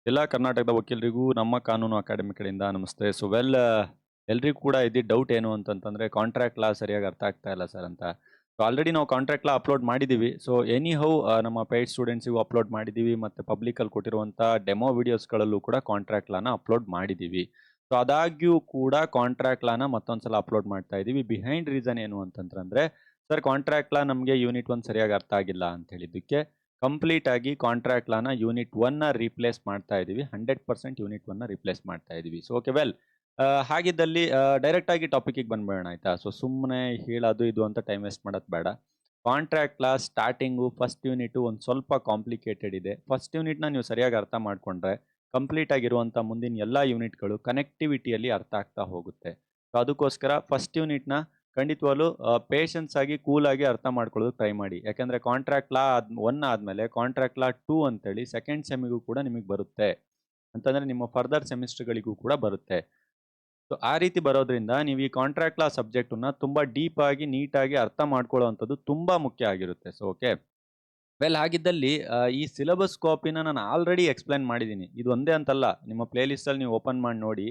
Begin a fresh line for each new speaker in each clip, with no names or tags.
ಎಲ್ಲ ಕರ್ನಾಟಕದ ವಕೀಲರಿಗೂ ನಮ್ಮ ಕಾನೂನು ಅಕಾಡೆಮಿ ಕಡೆಯಿಂದ ನಮಸ್ತೆ. ಎಲ್ರಿಗೂ ಕೂಡ ಇದ್ದಿದ್ದ ಡೌಟ್ ಏನು ಅಂತಂತಂದ್ರೆ ಕಾಂಟ್ರಾಕ್ಟ್ ಲಾ ಸರಿಯಾಗಿ ಅರ್ಥ ಆಗ್ತಾ ಇಲ್ಲ ಸರ್ ಅಂತ. ಸೊ ಆಲ್ರೆಡಿ ನಾವು ಕಾಂಟ್ರಾಕ್ಟ್ ಲಾ ಅಪ್ಲೋಡ್ ಮಾಡಿದ್ದೀವಿ. ಸೊ ಎನಿಹೌ ನಮ್ಮ ಪೇಯ್ಡ್ ಸ್ಟೂಡೆಂಟ್ಸಿಗೂ ಅಪ್ಲೋಡ್ ಮಾಡಿದ್ದೀವಿ ಮತ್ತು ಪಬ್ಲಿಕಲ್ಲಿ ಕೊಟ್ಟಿರುವಂಥ ಡೆಮೋ ವಿಡಿಯೋಸ್ಗಳಲ್ಲೂ ಕೂಡ ಕಾಂಟ್ರಾಕ್ಟ್ ಲಾನ ಅಪ್ಲೋಡ್ ಮಾಡಿದ್ದೀವಿ. ಸೊ ಆದಾಗ್ಯೂ ಕೂಡ ಕಾಂಟ್ರಾಕ್ಟ್ ಲಾನ ಮತ್ತೊಂದ್ಸಲ ಅಪ್ಲೋಡ್ ಮಾಡ್ತಾ ಇದ್ದೀವಿ. ಬಿಹೈಂಡ್ ರೀಸನ್ ಏನು ಅಂತಂದ್ರೆ ಸರ್ ಕಾಂಟ್ರಾಕ್ಟ್ ಲಾ ನಮಗೆ ಯೂನಿಟ್ 1 ಸರಿಯಾಗಿ ಅರ್ಥ ಆಗಿಲ್ಲ ಅಂತ ಹೇಳಿದ್ದಕ್ಕೆ ಕಂಪ್ಲೀಟ್ ಆಗಿ ಕಾಂಟ್ರಾಕ್ಟ್ ಲಾನ ಯೂನಿಟ್ 1ನ ರೀಪ್ಲೇಸ್ ಮಾಡ್ತಾ ಇದ್ದೀವಿ. 100% ಯೂನಿಟ್ 1ನ ರೀಪ್ಲೇಸ್ ಮಾಡ್ತಾ ಇದ್ದೀವಿ. ಸೊ ಓಕೆ ವೆಲ್ ಹಾಗಿದ್ದಲ್ಲಿ ಡೈರೆಕ್ಟ್ ಆಗಿ ಟಾಪಿಕ್ಕಿಗೆ ಬಂದ್ಬೇಡೋಣ ಆಯ್ತಾ. ಸೊ ಸುಮ್ಮನೆ ಹೇಳೋದು ಇದು ಅಂತ ಟೈಮ್ ವೇಸ್ಟ್ ಮಾಡೋದು ಬೇಡ. Contract law starting first unit ಒಂದು ಸ್ವಲ್ಪ ಕಾಂಪ್ಲಿಕೇಟೆಡ್ ಇದೆ. ಫಸ್ಟ್ ಯೂನಿಟ್ನ ನೀವು ಸರಿಯಾಗಿ ಅರ್ಥ ಮಾಡ್ಕೊಂಡ್ರೆ ಕಂಪ್ಲೀಟ್ ಆಗಿರುವಂಥ ಮುಂದಿನ ಎಲ್ಲ ಯೂನಿಟ್ಗಳು ಕನೆಕ್ಟಿವಿಟಿಯಲ್ಲಿ ಅರ್ಥ ಆಗ್ತಾ ಹೋಗುತ್ತೆ. ಸೊ ಅದಕ್ಕೋಸ್ಕರ ಫಸ್ಟ್ ಯೂನಿಟ್ನ ಖಂಡಿತವಾಗ್ಲೂ ಪೇಷನ್ಸ್ ಆಗಿ ಕೂಲ್ ಆಗಿ ಅರ್ಥ ಮಾಡ್ಕೊಳ್ಳೋದಕ್ಕೆ ಟ್ರೈ ಮಾಡಿ. ಯಾಕಂದ್ರೆ ಕಾಂಟ್ರಾಕ್ಟ್ ಲಾ 1 ಆದ್ಮೇಲೆ ಕಾಂಟ್ರಾಕ್ಟ್ ಲಾ 2 ಅಂತೇಳಿ ಸೆಕೆಂಡ್ ಸೆಮಿಗೂ ಕೂಡ ನಿಮಗೆ ಬರುತ್ತೆ. ಅಂತಂದ್ರೆ ನಿಮ್ಮ ಫರ್ದರ್ ಸೆಮಿಸ್ಟರ್ಗಳಿಗೂ ಕೂಡ ಬರುತ್ತೆ. ಸೊ ಆ ರೀತಿ ಬರೋದ್ರಿಂದ ನೀವು ಈ ಕಾಂಟ್ರಾಕ್ಟ್ ಲಾ ಸಬ್ಜೆಕ್ಟನ್ನ ತುಂಬಾ ಡೀಪ್ ಆಗಿ ನೀಟಾಗಿ ಅರ್ಥ ಮಾಡ್ಕೊಳ್ಳುವಂಥದ್ದು ತುಂಬಾ ಮುಖ್ಯ ಆಗಿರುತ್ತೆ. ಸೊ ಓಕೆ ವೆಲ್ ಹಾಗಿದ್ದಲ್ಲಿ ಈ ಸಿಲೆಬಸ್ ಕಾಪಿನ ನಾನು ಆಲ್ರೆಡಿ ಎಕ್ಸ್‌ಪ್ಲೇನ್ ಮಾಡಿದ್ದೀನಿ. ಇದು ಒಂದೇ ಅಂತಲ್ಲ, ನಿಮ್ಮ ಪ್ಲೇ ಲಿಸ್ಟಲ್ಲಿ ನೀವು ಓಪನ್ ಮಾಡಿ ನೋಡಿ.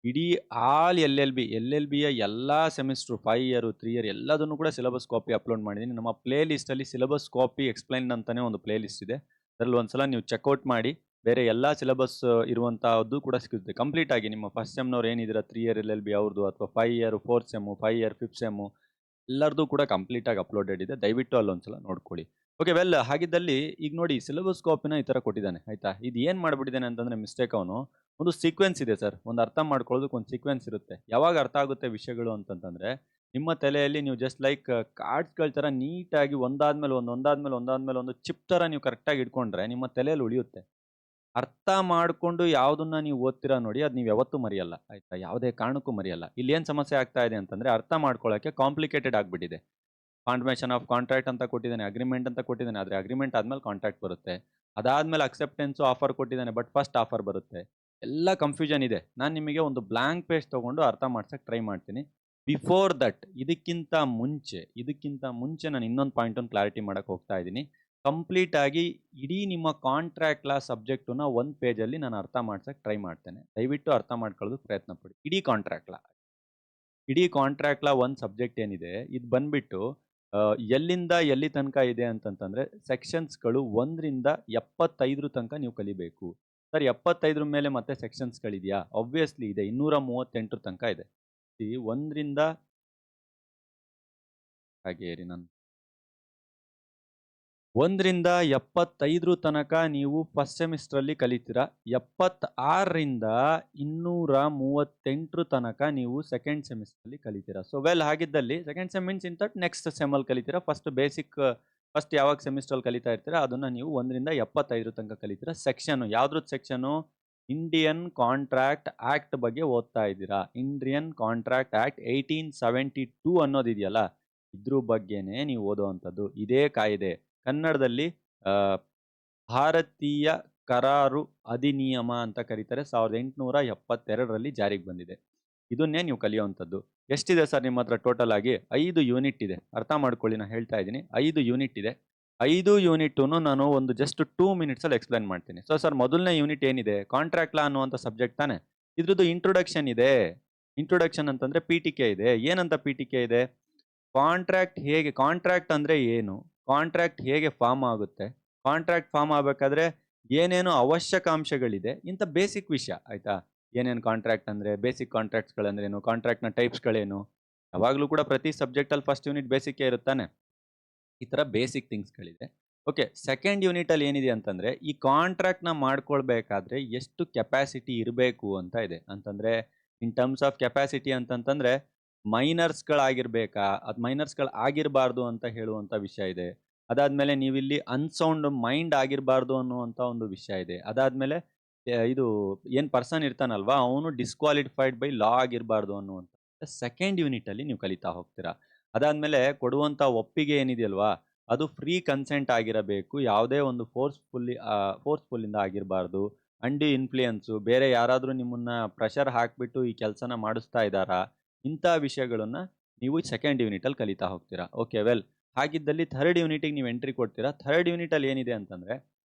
ಇಡೀ ಆಲ್ ಎಲ್.ಎಲ್.ಬಿಯ ಎಲ್ಲಾ ಸೆಮಿಸ್ಟ್ರು 5 ಇಯರ್, 3 ಇಯರ್ ಎಲ್ಲದನ್ನು ಕೂಡ ಸಿಲೆಬಸ್ ಕಾಪಿ ಅಪ್ಲೋಡ್ ಮಾಡಿದ್ದೀನಿ. ನಮ್ಮ ಪ್ಲೇ ಲಿಸ್ಟಲ್ಲಿ ಸಿಲೆಬಸ್ ಕಾಪಿ ಎಕ್ಸ್‌ಪ್ಲೇನ್ಡ್ ಅಂತಾನೆ ಒಂದು ಪ್ಲೇ ಲಿಸ್ಟ್ ಇದೆ. ಅದರಲ್ಲಿ ಒಂದ್ಸಲ ನೀವು ಚೆಕ್ಔಟ್ ಮಾಡಿ. ಬೇರೆ ಎಲ್ಲಾ ಸಿಲೆಬಸ್ ಇರುವಂತಹದ್ದು ಕೂಡ ಸಿಗುತ್ತೆ. ಕಂಪ್ಲೀಟ್ ಆಗಿ ನಿಮ್ಮ ಫಸ್ಟ್ ಸೆಮ್‌ನವ್ರು ಏನಿದ್ದೀರಾ 3 ಇಯರ್ ಎಲ್.ಎಲ್.ಬಿ ಅವ್ರದ್ದು ಅಥವಾ 5 year 4th sem, 5 year 5th sem ಎಲ್ಲರದು ಕೂಡ ಕಂಪ್ಲೀಟ್ ಆಗಿ ಅಪ್ಲೋಡೆಡ್ ಇದೆ. ದಯವಿಟ್ಟು ಅಲ್ಲೊಂದ್ಸಲ ನೋಡ್ಕೊಳ್ಳಿ. ಓಕೆ ವೆಲ್ ಹಾಗಿದ್ದಲ್ಲಿ ಈಗ ನೋಡಿ ಸಿಲೆಬಸ್ ಕಾಪಿನ ಈ ತರ ಕೊಟ್ಟಿದ್ದಾನೆ ಆಯ್ತಾ. ಇದು ಏನ್ ಮಾಡ್ಬಿಟ್ಟಿದ್ದಾನೆ ಅಂತಂದ್ರೆ ಮಿಸ್ಟೇಕ್ ಅವನು ಒಂದು ಸೀಕ್ವೆನ್ಸ್ ಇದೆ ಸರ್. ಒಂದು ಅರ್ಥ ಮಾಡ್ಕೊಳ್ಳೋದಕ್ಕೆ ಒಂದು ಸೀಕ್ವೆನ್ಸ್ ಇರುತ್ತೆ. ಯಾವಾಗ ಅರ್ಥ ಆಗುತ್ತೆ ವಿಷಯಗಳು ಅಂತಂತಂದ್ರೆ ನಿಮ್ಮ ತಲೆಯಲ್ಲಿ ನೀವು ಜಸ್ಟ್ ಲೈಕ್ ಕಾರ್ಡ್ಸ್ಗಳ ತರ ನೀಟಾಗಿ ಒಂದಾದ್ಮೇಲೆ ಒಂದು ಚಿಪ್ ತರ ನೀವು ಕರೆಕ್ಟಾಗಿ ಇಟ್ಕೊಂಡ್ರೆ ನಿಮ್ಮ ತಲೆಯಲ್ಲಿ ಉಳಿಯುತ್ತೆ. ಅರ್ಥ ಮಾಡ್ಕೊಂಡು ಯಾವುದನ್ನ ನೀವು ಓದ್ತೀರಾ ನೋಡಿ ಅದು ನೀವು ಯಾವತ್ತೂ ಮರೆಯಲ್ಲ ಆಯ್ತಾ. ಯಾವುದೇ ಕಾರಣಕ್ಕೂ ಮರೆಯಲ್ಲ. ಇಲ್ಲಿ ಏನ್ ಸಮಸ್ಯೆ ಆಗ್ತಾ ಇದೆ ಅಂತಂದ್ರೆ ಅರ್ಥ ಮಾಡ್ಕೊಳ್ಳೋಕೆ ಕಾಂಪ್ಲಿಕೇಟೆಡ್ ಆಗ್ಬಿಟ್ಟಿದೆ. ಕಾನ್ಫರ್ಮೇಷನ್ ಆಫ್ ಕಾಂಟ್ರಾಕ್ಟ್ ಅಂತ ಕೊಟ್ಟಿದ್ದಾನೆ, ಅಗ್ರಿಮೆಂಟ್ ಅಂತ ಕೊಟ್ಟಿದ್ದಾನೆ. ಆದರೆ ಅಗ್ರಿಮೆಂಟ್ ಆದ್ಮೇಲೆ ಕಾಂಟ್ರಾಕ್ಟ್ ಬರುತ್ತೆ. ಅದಾದ್ಮೇಲೆ ಅಕ್ಸೆಪ್ಟೆನ್ಸು ಆಫರ್ ಕೊಟ್ಟಿದ್ದಾನೆ. ಬಟ್ ಫಸ್ಟ್ ಆಫರ್ ಬರುತ್ತೆ. ಎಲ್ಲ ಕನ್ಫ್ಯೂಷನ್ ಇದೆ. ನಾನು ನಿಮಗೆ ಒಂದು ಬ್ಲಾಂಕ್ ಪೇಜ್ ತಗೊಂಡು ಅರ್ಥ ಮಾಡ್ಸಕ್ಕೆ ಟ್ರೈ ಮಾಡ್ತೀನಿ. ಬಿಫೋರ್ ದಟ್ ಇದಕ್ಕಿಂತ ಮುಂಚೆ ನಾನು ಇನ್ನೊಂದು ಪಾಯಿಂಟನ್ನು ಕ್ಲಾರಿಟಿ ಮಾಡಕ್ಕೆ ಹೋಗ್ತಾ ಇದ್ದೀನಿ. ಕಂಪ್ಲೀಟ್ ಆಗಿ ಇಡೀ ನಿಮ್ಮ ಕಾಂಟ್ರಾಕ್ಟ್ ಲಾ ಸಬ್ಜೆಕ್ಟನ್ನ ಒಂದು ಪೇಜಲ್ಲಿ ನಾನು ಅರ್ಥ ಮಾಡ್ಸಕ್ಕೆ ಟ್ರೈ ಮಾಡ್ತೇನೆ. ದಯವಿಟ್ಟು ಅರ್ಥ ಮಾಡ್ಕೊಳ್ಳೋದಕ್ಕೆ ಪ್ರಯತ್ನ ಪಡಿ. ಇಡೀ ಕಾಂಟ್ರಾಕ್ಟ್ ಲಾ ಒಂದು ಸಬ್ಜೆಕ್ಟ್ ಏನಿದೆ ಇದು ಬಂದ್ಬಿಟ್ಟು ಎಲ್ಲಿಂದ ಎಲ್ಲಿ ತನಕ ಇದೆ ಅಂತಂತಂದ್ರೆ ಸೆಕ್ಷನ್ಸ್ಗಳು 1ರಿಂದ 75 ತನಕ ನೀವು ಕಲಿಬೇಕು. ಸರ್ 75 ಮೇಲೆ ಮತ್ತೆ ಸೆಕ್ಷನ್ಸ್ಗಳಿದೆಯಾ? ಆಬ್ವಿಯಸ್ಲಿ ಇದೆ. 238 ತನಕ ಇದೆ. 1ರಿಂದ ಹಾಗೆ ಇರಿ ನಾನು 1ರಿಂದ 75 ತನಕ ನೀವು ಫಸ್ಟ್ ಸೆಮಿಸ್ಟ್ರಲ್ಲಿ ಕಲಿತೀರಾ. 76ರಿಂದ 238 ತನಕ ನೀವು ಸೆಕೆಂಡ್ ಸೆಮಿಸ್ಟ್ರಲ್ಲಿ ಕಲಿತೀರಾ. ಸೊ ವೆಲ್ ಹಾಗಿದ್ದಲ್ಲಿ second sem means in that next ಸೆಮ್ಮಲ್ಲಿ ಕಲಿತೀರಾ. ಫಸ್ಟ್ ಯಾವಾಗ ಸೆಮಿಸ್ಟ್ರಲ್ಲಿ ಕಲಿತಾ ಇರ್ತೀರಾ ಅದನ್ನ ನೀವು 1ರಿಂದ 75 ತನಕ ಕಲಿತೀರಾ. ಯಾವ್ದ್ರದ್ದು ಸೆಕ್ಷನು? ಇಂಡಿಯನ್ ಕಾಂಟ್ರಾಕ್ಟ್ ಆಕ್ಟ್ ಬಗ್ಗೆ ಓದ್ತಾ ಇದ್ದೀರಾ. ಇಂಡಿಯನ್ ಕಾಂಟ್ರಾಕ್ಟ್ ಆಕ್ಟ್ 1872 ಅನ್ನೋದಿದೆಯಲ್ಲ ಇದ್ರ ಬಗ್ಗೆನೇ ನೀವು ಓದುವಂಥದ್ದು. ಇದೇ ಕಾಯ್ದೆ ಕನ್ನಡದಲ್ಲಿ ಭಾರತೀಯ ಕರಾರು ಅಧಿನಿಯಮ ಅಂತ ಕರೀತಾರೆ. 1872ರಲ್ಲಿ ಜಾರಿಗೆ ಬಂದಿದೆ. ಇದನ್ನೇ ನೀವು ಕಲಿಯುವಂಥದ್ದು. ಎಷ್ಟಿದೆ ಸರ್ ನಿಮ್ಮ ಹತ್ರ ಟೋಟಲ್ ಆಗಿ? 5 ಯೂನಿಟ್ ಇದೆ. ಅರ್ಥ ಮಾಡ್ಕೊಳ್ಳಿ, ನಾನು ಹೇಳ್ತಾ ಇದ್ದೀನಿ 5 ಯೂನಿಟ್ ಇದೆ. 5 ಯೂನಿಟನ್ನು ನಾನು ಒಂದು ಜಸ್ಟ್ 2 ಮಿನಿಟ್ಸಲ್ಲಿ ಎಕ್ಸ್ಪ್ಲೈನ್ ಮಾಡ್ತೀನಿ. ಸೊ ಸರ್ ಮೊದಲನೇ ಯೂನಿಟ್ ಏನಿದೆ? ಕಾಂಟ್ರಾಕ್ಟ್ ಲಾ ಅನ್ನುವಂಥ ಸಬ್ಜೆಕ್ಟ್ ತಾನೆ. ಇದ್ರದ್ದು ಇಂಟ್ರೊಡಕ್ಷನ್ ಇದೆ. ಇಂಟ್ರೊಡಕ್ಷನ್ ಅಂತಂದ್ರೆ ಪೀಠಿಕೆ ಇದೆ. ಏನಂತ ಪೀಠಿಕೆ ಇದೆ? ಕಾಂಟ್ರಾಕ್ಟ್ ಅಂದ್ರೆ ಏನು? ಕಾಂಟ್ರಾಕ್ಟ್ ಹೇಗೆ ಫಾರ್ಮ್ ಆಗುತ್ತೆ? ಕಾಂಟ್ರಾಕ್ಟ್ ಫಾರ್ಮ್ ಆಗಬೇಕಾದ್ರೆ ಏನೇನು ಅವಶ್ಯಕಾಂಶಗಳಿದೆ? ಇಂಥ ಬೇಸಿಕ್ ವಿಷಯ ಆಯ್ತಾ. ಏನೇನು ಕಾಂಟ್ರಾಕ್ಟ್ ಅಂದ್ರೆ, ಬೇಸಿಕ್ ಕಾಂಟ್ರಾಕ್ಟ್ಸ್ಗಳಂದ್ರೇನು, ಕಾಂಟ್ರಾಕ್ಟ್ನ ಟೈಪ್ಸ್ಗಳೇನು? ಯಾವಾಗಲೂ ಕೂಡ ಪ್ರತಿ ಸಬ್ಜೆಕ್ಟಲ್ಲಿ ಫಸ್ಟ್ ಯೂನಿಟ್ ಬೇಸಿಕ್ಕೇ ಇರುತ್ತಾನೆ. ಈ ಥರ ಬೇಸಿಕ್ ಥಿಂಗ್ಸ್ಗಳಿದೆ. ಓಕೆ ಸೆಕೆಂಡ್ ಯೂನಿಟಲ್ಲಿ ಏನಿದೆ ಅಂತಂದ್ರೆ ಈ ಕಾಂಟ್ರಾಕ್ಟ್ನ ಮಾಡ್ಕೊಳ್ಬೇಕಾದ್ರೆ ಎಷ್ಟು ಕೆಪಾಸಿಟಿ ಇರಬೇಕು ಅಂತ ಇದೆ. ಅಂತಂದ್ರೆ ಇನ್ ಟರ್ಮ್ಸ್ ಆಫ್ ಕೆಪಾಸಿಟಿ ಅಂತಂತಂದ್ರೆ ಮೈನರ್ಸ್ಗಳಾಗಿರ್ಬೇಕಾ ಅದು ಮೈನರ್ಸ್ಗಳು ಆಗಿರಬಾರ್ದು ಅಂತ ಹೇಳುವಂಥ ವಿಷಯ ಇದೆ. ಅದಾದ್ಮೇಲೆ ನೀವಿಲ್ಲಿ ಅನ್ಸೌಂಡ್ ಮೈಂಡ್ ಆಗಿರಬಾರ್ದು ಅನ್ನುವಂಥ ಒಂದು ವಿಷಯ ಇದೆ. ಅದಾದ್ಮೇಲೆ ಇದು ಏನು ಪರ್ಸನ್ ಇರ್ತಾನಲ್ವಾ ಅವನು ಡಿಸ್ಕ್ವಾಲಿಫೈಡ್ ಬೈ ಲಾ ಆಗಿರಬಾರ್ದು ಅನ್ನುವಂಥ ಸೆಕೆಂಡ್ ಯೂನಿಟಲ್ಲಿ ನೀವು ಕಲಿತಾ ಹೋಗ್ತೀರಾ. ಅದಾದ್ಮೇಲೆ ಕೊಡುವಂಥ ಒಪ್ಪಿಗೆ ಏನಿದೆಯಲ್ವಾ ಅದು ಫ್ರೀ ಕನ್ಸೆಂಟ್ ಆಗಿರಬೇಕು. ಯಾವುದೇ ಒಂದು ಫೋರ್ಸ್ಫುಲ್ಲಿಂದ ಆಗಿರಬಾರ್ದು. ಅಂಡಿ ಇನ್ಫ್ಲೂಯೆನ್ಸು ಬೇರೆ ಯಾರಾದರೂ ನಿಮ್ಮನ್ನ ಪ್ರೆಷರ್ ಹಾಕಿಬಿಟ್ಟು ಈ ಕೆಲಸನ ಮಾಡಿಸ್ತಾ ಇದ್ದಾರಾ? ಇಂಥ ವಿಷಯಗಳನ್ನ ನೀವು ಸೆಕೆಂಡ್ ಯೂನಿಟಲ್ಲಿ ಕಲಿತಾ ಹೋಗ್ತೀರಾ. ಓಕೆ ವೆಲ್ ಹಾಗಿದ್ದಲ್ಲಿ ಥರ್ಡ್ ಯೂನಿಟಿಗೆ ನೀವು ಎಂಟ್ರಿ ಕೊಡ್ತೀರಾ. ಥರ್ಡ್ ಯೂನಿಟಲ್ಲಿ ಏನಿದೆ ಅಂತಂದ್ರೆ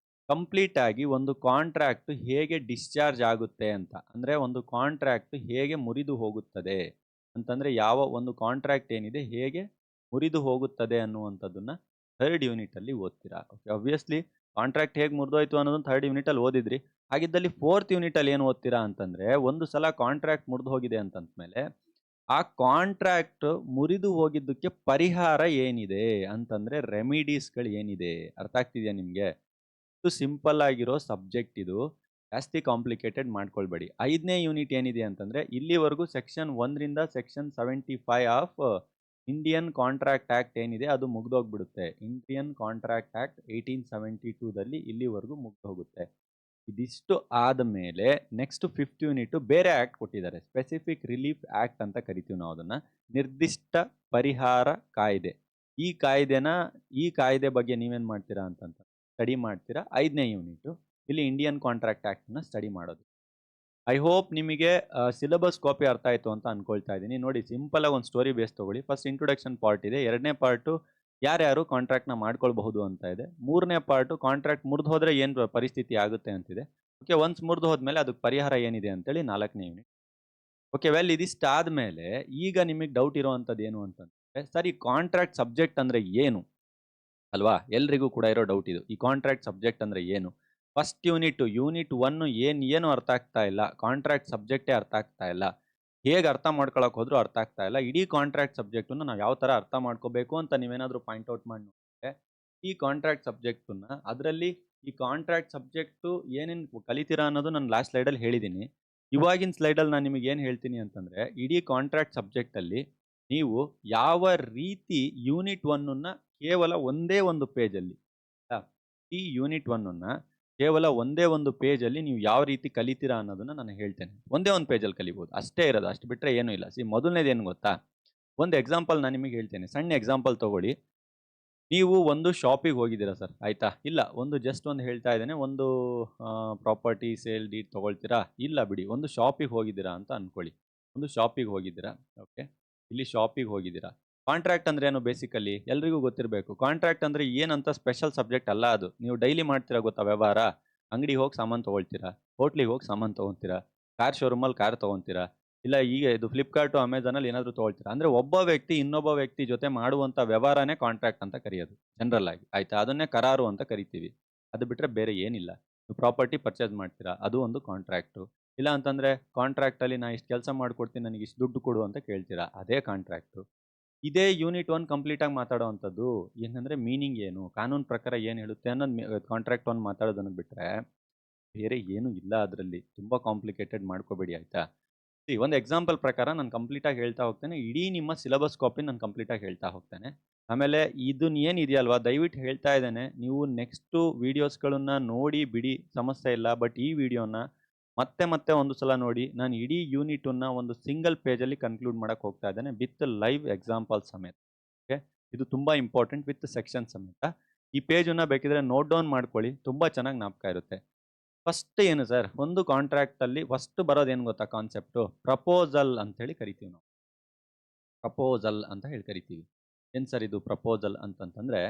ಕಂಪ್ಲೀಟ್ ಆಗಿ ಒಂದು ಕಾಂಟ್ರಾಕ್ಟ್ ಹೇಗೆ ಡಿಸ್ಚಾರ್ಜ್ ಆಗುತ್ತೆ ಅಂತ. ಅಂದ್ರೆ ಒಂದು ಕಾಂಟ್ರಾಕ್ಟ್ ಹೇಗೆ ಮುರಿದು ಹೋಗುತ್ತದೆ ಅಂತಂದ್ರೆ, ಯಾವ ಒಂದು ಕಾಂಟ್ರಾಕ್ಟ್ ಏನಿದೆ ಹೇಗೆ ಮುರಿದು ಹೋಗುತ್ತದೆ ಅನ್ನುವಂಥದ್ದನ್ನ ಥರ್ಡ್ ಯೂನಿಟ್ ಅಲ್ಲಿ ಓದ್ತೀರಾ. ಓಕೆ, ಆಬ್ವಿಯಸ್ಲಿ ಕಾಂಟ್ರಾಕ್ಟ್ ಹೇಗೆ ಮುರಿದೋಯ್ತು ಅನ್ನೋದನ್ನ ಥರ್ಡ್ ಯೂನಿಟ್ ಅಲ್ಲಿ ಓದಿದ್ರಿ. ಹಾಗಿದ್ದಲ್ಲಿ ಫೋರ್ತ್ ಯೂನಿಟ್ ಅಲ್ಲಿ ಏನು ಓದ್ತೀರಾ ಅಂತಂದ್ರೆ, ಒಂದು ಸಲ ಕಾಂಟ್ರಾಕ್ಟ್ ಮುರಿದು ಹೋಗಿದೆ ಅಂತಂದ್ಮೇಲೆ ಆ ಕಾಂಟ್ರಾಕ್ಟ್ ಮುರಿದು ಹೋಗಿದ್ದಕ್ಕೆ ಪರಿಹಾರ ಏನಿದೆ ಅಂತಂದ್ರೆ ರೆಮಿಡೀಸ್ಗಳು ಏನಿದೆ. ಅರ್ಥ ಆಗ್ತಿದ್ಯಾ ನಿಮ್ಗೆ? ಇದು ಸಿಂಪಲ್ ಆಗಿರೋ ಸಬ್ಜೆಕ್ಟ್ ಇದು. ಜಾಸ್ತಿ ಕಾಂಪ್ಲಿಕೇಟೆಡ್ ಮಾಡ್ಕೊಳ್ಬೇಡಿ. 5ನೇ ಯೂನಿಟ್ ಏನಿದೆ ಅಂತಂದ್ರೆ, ಇಲ್ಲಿವರೆಗೂ ಸೆಕ್ಷನ್ 1ರಿಂದ section 75 of Indian contract act ಏನಿದೆ ಅದು ಮುಗ್ದೋಗ್ಬಿಡುತ್ತೆ. ಇಂಡಿಯನ್ ಕಾಂಟ್ರಾಕ್ಟ್ ಆಕ್ಟ್ 1872ದಲ್ಲಿ ಇಲ್ಲಿವರೆಗೂ ಮುಗ್ದೋಗುತ್ತೆ. ಇದಿಷ್ಟು ಆದಮೇಲೆ ನೆಕ್ಸ್ಟ್ 5th ಯೂನಿಟ್ ಬೇರೆ ಆಕ್ಟ್ ಕೊಟ್ಟಿದ್ದಾರೆ. ಸ್ಪೆಸಿಫಿಕ್ ರಿಲೀಫ್ ಆಕ್ಟ್ ಅಂತ ಕರಿತೀವಿ ನಾವು ಅದನ್ನ. ನಿರ್ದಿಷ್ಟ ಪರಿಹಾರ ಕಾಯ್ದೆ. ಈ ಕಾಯ್ದೆ ಬಗ್ಗೆ ನೀವೇನ್ ಮಾಡ್ತೀರಾ ಅಂತಂತ ಸ್ಟಡಿ ಮಾಡ್ತೀರಾ 5ನೇ ಯೂನಿಟ್. ಇಲ್ಲಿ ಇಂಡಿಯನ್ ಕಾಂಟ್ರಾಕ್ಟ್ ಆಕ್ಟ್ ನ ಸ್ಟಡಿ ಮಾಡೋದು. ಐ ಹೋಪ್ ನಿಮಗೆ ಸಿಲೆಬಸ್ ಕಾಪಿ ಅರ್ಥ ಆಯ್ತು ಅಂತ ಅನ್ಕೊಳ್ತಾ ಇದ್ದೀನಿ. ನೋಡಿ, ಸಿಂಪಲ್ ಆಗಿ ಒಂದು ಸ್ಟೋರಿ ಬೇಸ್ ತಗೊಳ್ಳಿ. ಫಸ್ಟ್ ಇಂಟ್ರೊಡಕ್ಷನ್ ಪಾರ್ಟ್ ಇದೆ. 2ನೇ ಪಾರ್ಟು ಯಾರ್ಯಾರು ಕಾಂಟ್ರಾಕ್ಟ್ ನ ಮಾಡ್ಕೊಳ್ಬಹುದು ಅಂತ ಇದೆ. 3ನೇ ಪಾರ್ಟು ಕಾಂಟ್ರಾಕ್ಟ್ ಮುರಿದು ಹೋದ್ರೆ ಏನ್ ಪರಿಸ್ಥಿತಿ ಆಗುತ್ತೆ ಅಂತಿದೆ. ಓಕೆ, ಒನ್ಸ್ ಮುರಿದು ಹೋದ್ಮೇಲೆ ಅದಕ್ಕೆ ಪರಿಹಾರ ಏನಿದೆ ಅಂತೇಳಿ 4ನೇ ಯೂನಿಟ್. ಓಕೆ, ವೆಲ್ ಇದಿಷ್ಟ ಆದ್ಮೇಲೆ ಈಗ ನಿಮಗೆ ಡೌಟ್ ಇರೋವಂಥದ್ದು ಏನು ಅಂತಂದ್ರೆ, ಸರ್ ಈ ಕಾಂಟ್ರಾಕ್ಟ್ ಸಬ್ಜೆಕ್ಟ್ ಅಂದ್ರೆ ಏನು ಅಲ್ವಾ? ಎಲ್ರಿಗೂ ಕೂಡ ಇರೋ ಡೌಟ್ ಇದು. ಈ ಕಾಂಟ್ರಾಕ್ಟ್ ಸಬ್ಜೆಕ್ಟ್ ಅಂದ್ರೆ ಏನು? ಫಸ್ಟ್ ಯೂನಿಟ್ 1 ಏನು ಅರ್ಥ ಆಗ್ತಾ ಇಲ್ಲ. ಕಾಂಟ್ರಾಕ್ಟ್ ಸಬ್ಜೆಕ್ಟೇ ಅರ್ಥ ಆಗ್ತಾ ಇಲ್ಲ. ಹೇಗೆ ಅರ್ಥ ಮಾಡ್ಕೊಳಕ್ ಹೋದ್ರೂ ಅರ್ಥ ಆಗ್ತಾ ಇಲ್ಲ. ಇಡೀ ಕಾಂಟ್ರಾಕ್ಟ್ ಸಬ್ಜೆಕ್ಟನ್ನು ನಾವು ಯಾವ ತರ ಅರ್ಥ ಮಾಡ್ಕೋಬೇಕು ಅಂತ ನೀವೇನಾದ್ರೂ ಪಾಯಿಂಟ್ ಔಟ್ ಮಾಡಿ ನೋಡಿದ್ರೆ, ಈ ಕಾಂಟ್ರಾಕ್ಟ್ ಸಬ್ಜೆಕ್ಟನ್ನ ಅದರಲ್ಲಿ ಈ ಕಾಂಟ್ರಾಕ್ಟ್ ಸಬ್ಜೆಕ್ಟು ಏನೇನು ಕಲಿತೀರಾ ಅನ್ನೋದು ನಾನು ಲಾಸ್ಟ್ ಸ್ಲೈಡಲ್ಲಿ ಹೇಳಿದ್ದೀನಿ. ಇವಾಗಿನ ಸ್ಲೈಡಲ್ಲಿ ನಾನು ನಿಮಗೆ ಏನು ಹೇಳ್ತೀನಿ ಅಂತಂದ್ರೆ, ಇಡೀ ಕಾಂಟ್ರಾಕ್ಟ್ ಸಬ್ಜೆಕ್ಟ್ ಅಲ್ಲಿ ನೀವು ಯಾವ ರೀತಿ ಯೂನಿಟ್ 1 ಕೇವಲ ಒಂದೇ ಒಂದು ಪೇಜಲ್ಲಿ, ಈ ಯೂನಿಟ್ 1 ಕೇವಲ ಒಂದೇ ಒಂದು ಪೇಜಲ್ಲಿ ನೀವು ಯಾವ ರೀತಿ ಕಲಿತೀರಾ ಅನ್ನೋದನ್ನ ನಾನು ಹೇಳ್ತೇನೆ. ಒಂದೇ ಒಂದು ಪೇಜಲ್ಲಿ ಕಲಿಬಹುದು, ಅಷ್ಟೇ ಇರೋದು. ಅಷ್ಟು ಬಿಟ್ಟರೆ ಏನೂ ಇಲ್ಲ. ಮೊದಲನೇದು ಏನು ಗೊತ್ತಾ? ಒಂದು ಎಕ್ಸಾಂಪಲ್ ನಾನು ನಿಮಗೆ ಹೇಳ್ತೇನೆ. ಸಣ್ಣ ಎಕ್ಸಾಂಪಲ್ ತಗೊಳ್ಳಿ. ನೀವು ಒಂದು ಶಾಪಿಗೆ ಹೋಗಿದ್ದೀರಾ ಸರ್, ಆಯ್ತಾ? ಇಲ್ಲ, ಜಸ್ಟ್ ಒಂದು ಹೇಳ್ತಾ ಇದ್ದೇನೆ. ಒಂದು ಪ್ರಾಪರ್ಟಿ ಸೇಲ್ ಡೀಡ್ ತಗೊಳ್ತೀರಾ? ಇಲ್ಲ ಬಿಡಿ, ಒಂದು ಶಾಪಿಗೆ ಹೋಗಿದ್ದೀರಾ ಅಂತ ಅನ್ಕೊಳ್ಳಿ. ಒಂದು ಶಾಪಿಗೆ ಹೋಗಿದ್ದೀರಾ. ಓಕೆ, ಇಲ್ಲಿ ಶಾಪಿಗೆ ಹೋಗಿದ್ದೀರಾ. ಕಾಂಟ್ರಾಕ್ಟ್ ಅಂದ್ರೆ ಏನು? ಬೇಸಿಕಲಿ ಎಲ್ರಿಗೂ ಗೊತ್ತಿರಬೇಕು. ಕಾಂಟ್ರಾಕ್ಟ್ ಅಂದ್ರೆ ಏನಂತ ಸ್ಪೆಷಲ್ ಸಬ್ಜೆಕ್ಟ್ ಅಲ್ಲ ಅದು. ನೀವು ಡೈಲಿ ಮಾಡ್ತೀರಾ ಗೊತ್ತಾ ವ್ಯವಹಾರ? ಅಂಗಡಿಗೆ ಹೋಗಿ ಸಾಮಾನು ತೊಗೊಳ್ತೀರಾ, ಹೋಟ್ಲಿಗೆ ಹೋಗಿ ಸಾಮಾನು ತೊಗೊತೀರಾ, ಕಾರ್ ಶೋರೂಮಲ್ಲಿ ಕಾರ್ ತೊಗೊತೀರಾ, ಇಲ್ಲ ಈಗ ಇದು ಫ್ಲಿಪ್ಕಾರ್ಟು ಅಮೆಝಾನಲ್ಲಿ ಏನಾದರೂ ತೊಗೊಳ್ತೀರಾ. ಅಂದ್ರೆ ಒಬ್ಬ ವ್ಯಕ್ತಿ ಇನ್ನೊಬ್ಬ ವ್ಯಕ್ತಿ ಜೊತೆ ಮಾಡುವಂಥ ವ್ಯವಹಾರನೇ ಕಾಂಟ್ರಾಕ್ಟ್ ಅಂತ ಕರೆಯೋದು ಜನರಲ್ ಆಗಿ, ಆಯ್ತಾ? ಅದನ್ನೇ ಕರಾರು ಅಂತ ಕರಿತೀವಿ. ಅದು ಬಿಟ್ಟರೆ ಬೇರೆ ಏನಿಲ್ಲ. ನೀವು ಪ್ರಾಪರ್ಟಿ ಪರ್ಚೇಸ್ ಮಾಡ್ತೀರಾ, ಅದು ಒಂದು ಕಾಂಟ್ರಾಕ್ಟು. ಇಲ್ಲ ಅಂತಂದ್ರೆ ಕಾಂಟ್ರಾಕ್ಟಲ್ಲಿ ನಾ ಇಷ್ಟು ಕೆಲಸ ಮಾಡ್ಕೊಡ್ತೀನಿ, ನನಗೆ ಇಷ್ಟು ದುಡ್ಡು ಕೊಡು ಅಂತ ಕೇಳ್ತೀರಾ, ಅದೇ ಕಾಂಟ್ರಾಕ್ಟು. ಇದೇ ಯೂನಿಟ್ 1 ಕಂಪ್ಲೀಟ್ ಆಗಿ ಮಾತಾಡೋವಂಥದ್ದು. ಏನಂದ್ರೆ ಮೀನಿಂಗ್ ಏನು, ಕಾನೂನು ಪ್ರಕಾರ ಏನು ಹೇಳುತ್ತೆ ಅನ್ನೋದು ಕಾಂಟ್ರಾಕ್ಟ್ 1 ಮಾತಾಡೋದನ್ನ ಬಿಟ್ಟರೆ ಬೇರೆ ಏನು ಇಲ್ಲ ಅದರಲ್ಲಿ. ತುಂಬ ಕಾಂಪ್ಲಿಕೇಟೆಡ್ ಮಾಡ್ಕೋಬೇಡಿ, ಆಯ್ತಾ? ಒಂದು ಎಕ್ಸಾಂಪಲ್ ಪ್ರಕಾರ ನಾನು ಕಂಪ್ಲೀಟ್ ಆಗಿ ಹೇಳ್ತಾ ಹೋಗ್ತೇನೆ. ಇಡೀ ನಿಮ್ಮ ಸಿಲೆಬಸ್ ಕಾಪಿ ನಾನು ಕಂಪ್ಲೀಟ್ ಆಗಿ ಹೇಳ್ತಾ ಹೋಗ್ತೇನೆ. ಆಮೇಲೆ ಇದನ್ನ ಏನಿದೆಯಲ್ವಾ, ದಯವಿಟ್ಟು ಹೇಳ್ತಾ ಇದ್ದೇನೆ, ನೀವು ನೆಕ್ಸ್ಟು ವಿಡಿಯೋಸ್ಗಳನ್ನ ನೋಡಿ ಬಿಡಿ, ಸಮಸ್ಯೆ ಇಲ್ಲ. ಬಟ್ ಈ ವಿಡಿಯೋನ ಮತ್ತೆ ಒಂದು ಸಲ ನೋಡಿ. ನಾನು ಇಡೀ ಯೂನಿಟನ್ನು ಒಂದು ಸಿಂಗಲ್ ಪೇಜಲ್ಲಿ ಕನ್ಕ್ಲೂಡ್ ಮಾಡಕ್ಕೆ ಹೋಗ್ತಾ ಇದ್ದೇನೆ, ವಿತ್ ಲೈವ್ ಎಕ್ಸಾಂಪಲ್ ಸಮೇತ. ಓಕೆ, ಇದು ತುಂಬ ಇಂಪಾರ್ಟೆಂಟ್, ವಿತ್ ಸೆಕ್ಷನ್ ಸಮೇತ. ಈ ಪೇಜನ್ನು ಬೇಕಿದ್ರೆ ನೋಟ್ ಡೌನ್ ಮಾಡ್ಕೊಳ್ಳಿ, ತುಂಬ ಚೆನ್ನಾಗಿ ಜ್ಞಾಪಕ ಇರುತ್ತೆ. ಫಸ್ಟ್ ಏನು ಸರ್, ಒಂದು ಕಾಂಟ್ರಾಕ್ಟಲ್ಲಿ ಫಸ್ಟ್ ಬರೋದೇನು ಗೊತ್ತಾ ಕಾನ್ಸೆಪ್ಟು? ಪ್ರಪೋಸಲ್ ಅಂತೇಳಿ ಕರಿತೀವಿ ನಾವು. ಪ್ರಪೋಸಲ್ ಅಂತ ಹೇಳಿ ಕರಿತೀವಿ. ಏನು ಸರ್ ಇದು ಪ್ರಪೋಸಲ್ ಅಂತಂತಂದ್ರೆ,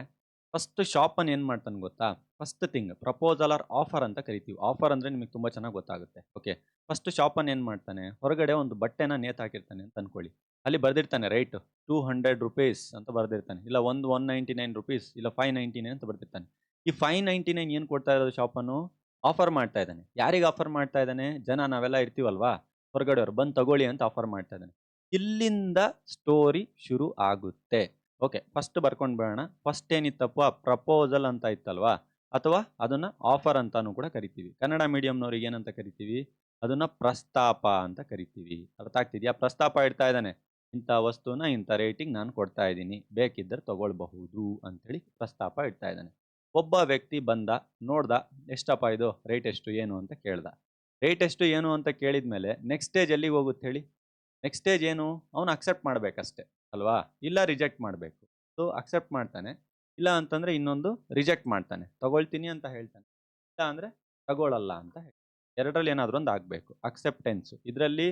ಫಸ್ಟ್ ಶಾಪನ್ನು ಏನು ಮಾಡ್ತಾನೆ ಗೊತ್ತಾ? First thing proposal or offer ಅಂತ ಕರಿತೀವಿ. ಆಫರ್ ಅಂದರೆ ನಿಮಗೆ ತುಂಬ ಚೆನ್ನಾಗಿ ಗೊತ್ತಾಗುತ್ತೆ. ಓಕೆ, ಫಸ್ಟ್ ಶಾಪನ್ನು ಏನು ಮಾಡ್ತಾನೆ, ಹೊರಗಡೆ ಒಂದು ಬಟ್ಟೆನ ನೇತಾಕಿರ್ತಾನೆ ಅಂತ ಅನ್ಕೊಳ್ಳಿ. ಅಲ್ಲಿ ಬರ್ದಿರ್ತಾನೆ ರೈಟ್ 200 ರೂಪೀಸ್ ಅಂತ ಬರ್ದಿರ್ತಾನೆ, ಇಲ್ಲ 199 ರೂಪೀಸ್, ಇಲ್ಲ 599 ಅಂತ ಬರ್ದಿರ್ತಾನೆ. ಈ 599 ಏನು ಕೊಡ್ತಾ ಇರೋದು ಶಾಪನ್ನು? ಆಫರ್ ಮಾಡ್ತಾ ಇದ್ದಾನೆ. ಯಾರಿಗೆ ಆಫರ್ ಮಾಡ್ತಾ ಇದ್ದಾನೆ? ಜನ ನಾವೆಲ್ಲ ಇರ್ತೀವಲ್ವಾ, ಹೊರಗಡೆಯವ್ರು ಬಂದು ತಗೊಳ್ಳಿ ಅಂತ ಆಫರ್ ಮಾಡ್ತಾ ಇದ್ದಾನೆ. ಇಲ್ಲಿಂದ ಸ್ಟೋರಿ ಶುರು ಆಗುತ್ತೆ. ಓಕೆ, ಫಸ್ಟ್ ಬರ್ಕೊಂಡು ಬೇಡ. ಫಸ್ಟ್ ಏನಿತ್ತಪ್ಪ, ಪ್ರಪೋಸಲ್ ಅಂತ ಇತ್ತಲ್ವಾ, ಅಥವಾ ಅದನ್ನ ಆಫರ್ ಅಂತಾನು ಕೂಡ ಕರಿತೀವಿ. ಕನ್ನಡ ಮೀಡಿಯಂನವ್ರಿಗೆ ಏನಂತ ಕರಿತೀವಿ? ಅದನ್ನ ಪ್ರಸ್ತಾಪ ಅಂತ ಕರಿತೀವಿ. ಅರ್ಥ ಆಗ್ತಿದ್ಯಾ? ಪ್ರಸ್ತಾಪ ಇಡ್ತಾ ಇದ್ದಾನೆ, ಇಂಥ ವಸ್ತುನ ಇಂಥ ರೇಟಿಂಗ್ ನಾನು ಕೊಡ್ತಾ ಇದ್ದೀನಿ, ಬೇಕಿದ್ದರೆ ತಗೊಳ್ಬಹುದು ಅಂತೇಳಿ ಪ್ರಸ್ತಾಪ ಇಡ್ತಾ ಇದ್ದಾನೆ. ಒಬ್ಬ ವ್ಯಕ್ತಿ ಬಂದ, ನೋಡ್ದ, ಎಷ್ಟಪ್ಪ ಇದು ರೇಟ್ ಎಷ್ಟು ಏನು ಅಂತ ಕೇಳ್ದ. ರೇಟ್ ಎಷ್ಟು ಏನು ಅಂತ ಕೇಳಿದ್ಮೇಲೆ ನೆಕ್ಸ್ಟ್ ಸ್ಟೇಜ್ ಎಲ್ಲಿಗೆ ಹೋಗುತ್ತೆ ಹೇಳಿ? ನೆಕ್ಸ್ಟ್ ಸ್ಟೇಜ್ ಏನು? ಅವನು ಅಕ್ಸೆಪ್ಟ್ ಮಾಡಬೇಕಷ್ಟೆ ಅಲ್ವಾ, ಇಲ್ಲ ರಿಜೆಕ್ಟ್ ಮಾಡಬೇಕು. ಸೊ ಅಕ್ಸೆಪ್ಟ್ ಮಾಡ್ತಾನೆ, ಇಲ್ಲ ಅಂತಂದ್ರೆ ಇನ್ನೊಂದು ರಿಜೆಕ್ಟ್ ಮಾಡ್ತಾನೆ. ತಗೊಳ್ತೀನಿ ಅಂತ ಹೇಳ್ತಾನೆ, ಇಲ್ಲ ಅಂದ್ರೆ ತಗೊಳ್ಳಲ್ಲ ಅಂತ ಹೇಳಿ. ಎರಡರಲ್ಲಿ ಏನಾದರೂ ಒಂದು ಆಗಬೇಕು. ಅಕ್ಸೆಪ್ಟೆನ್ಸ್ ಇದರಲ್ಲಿ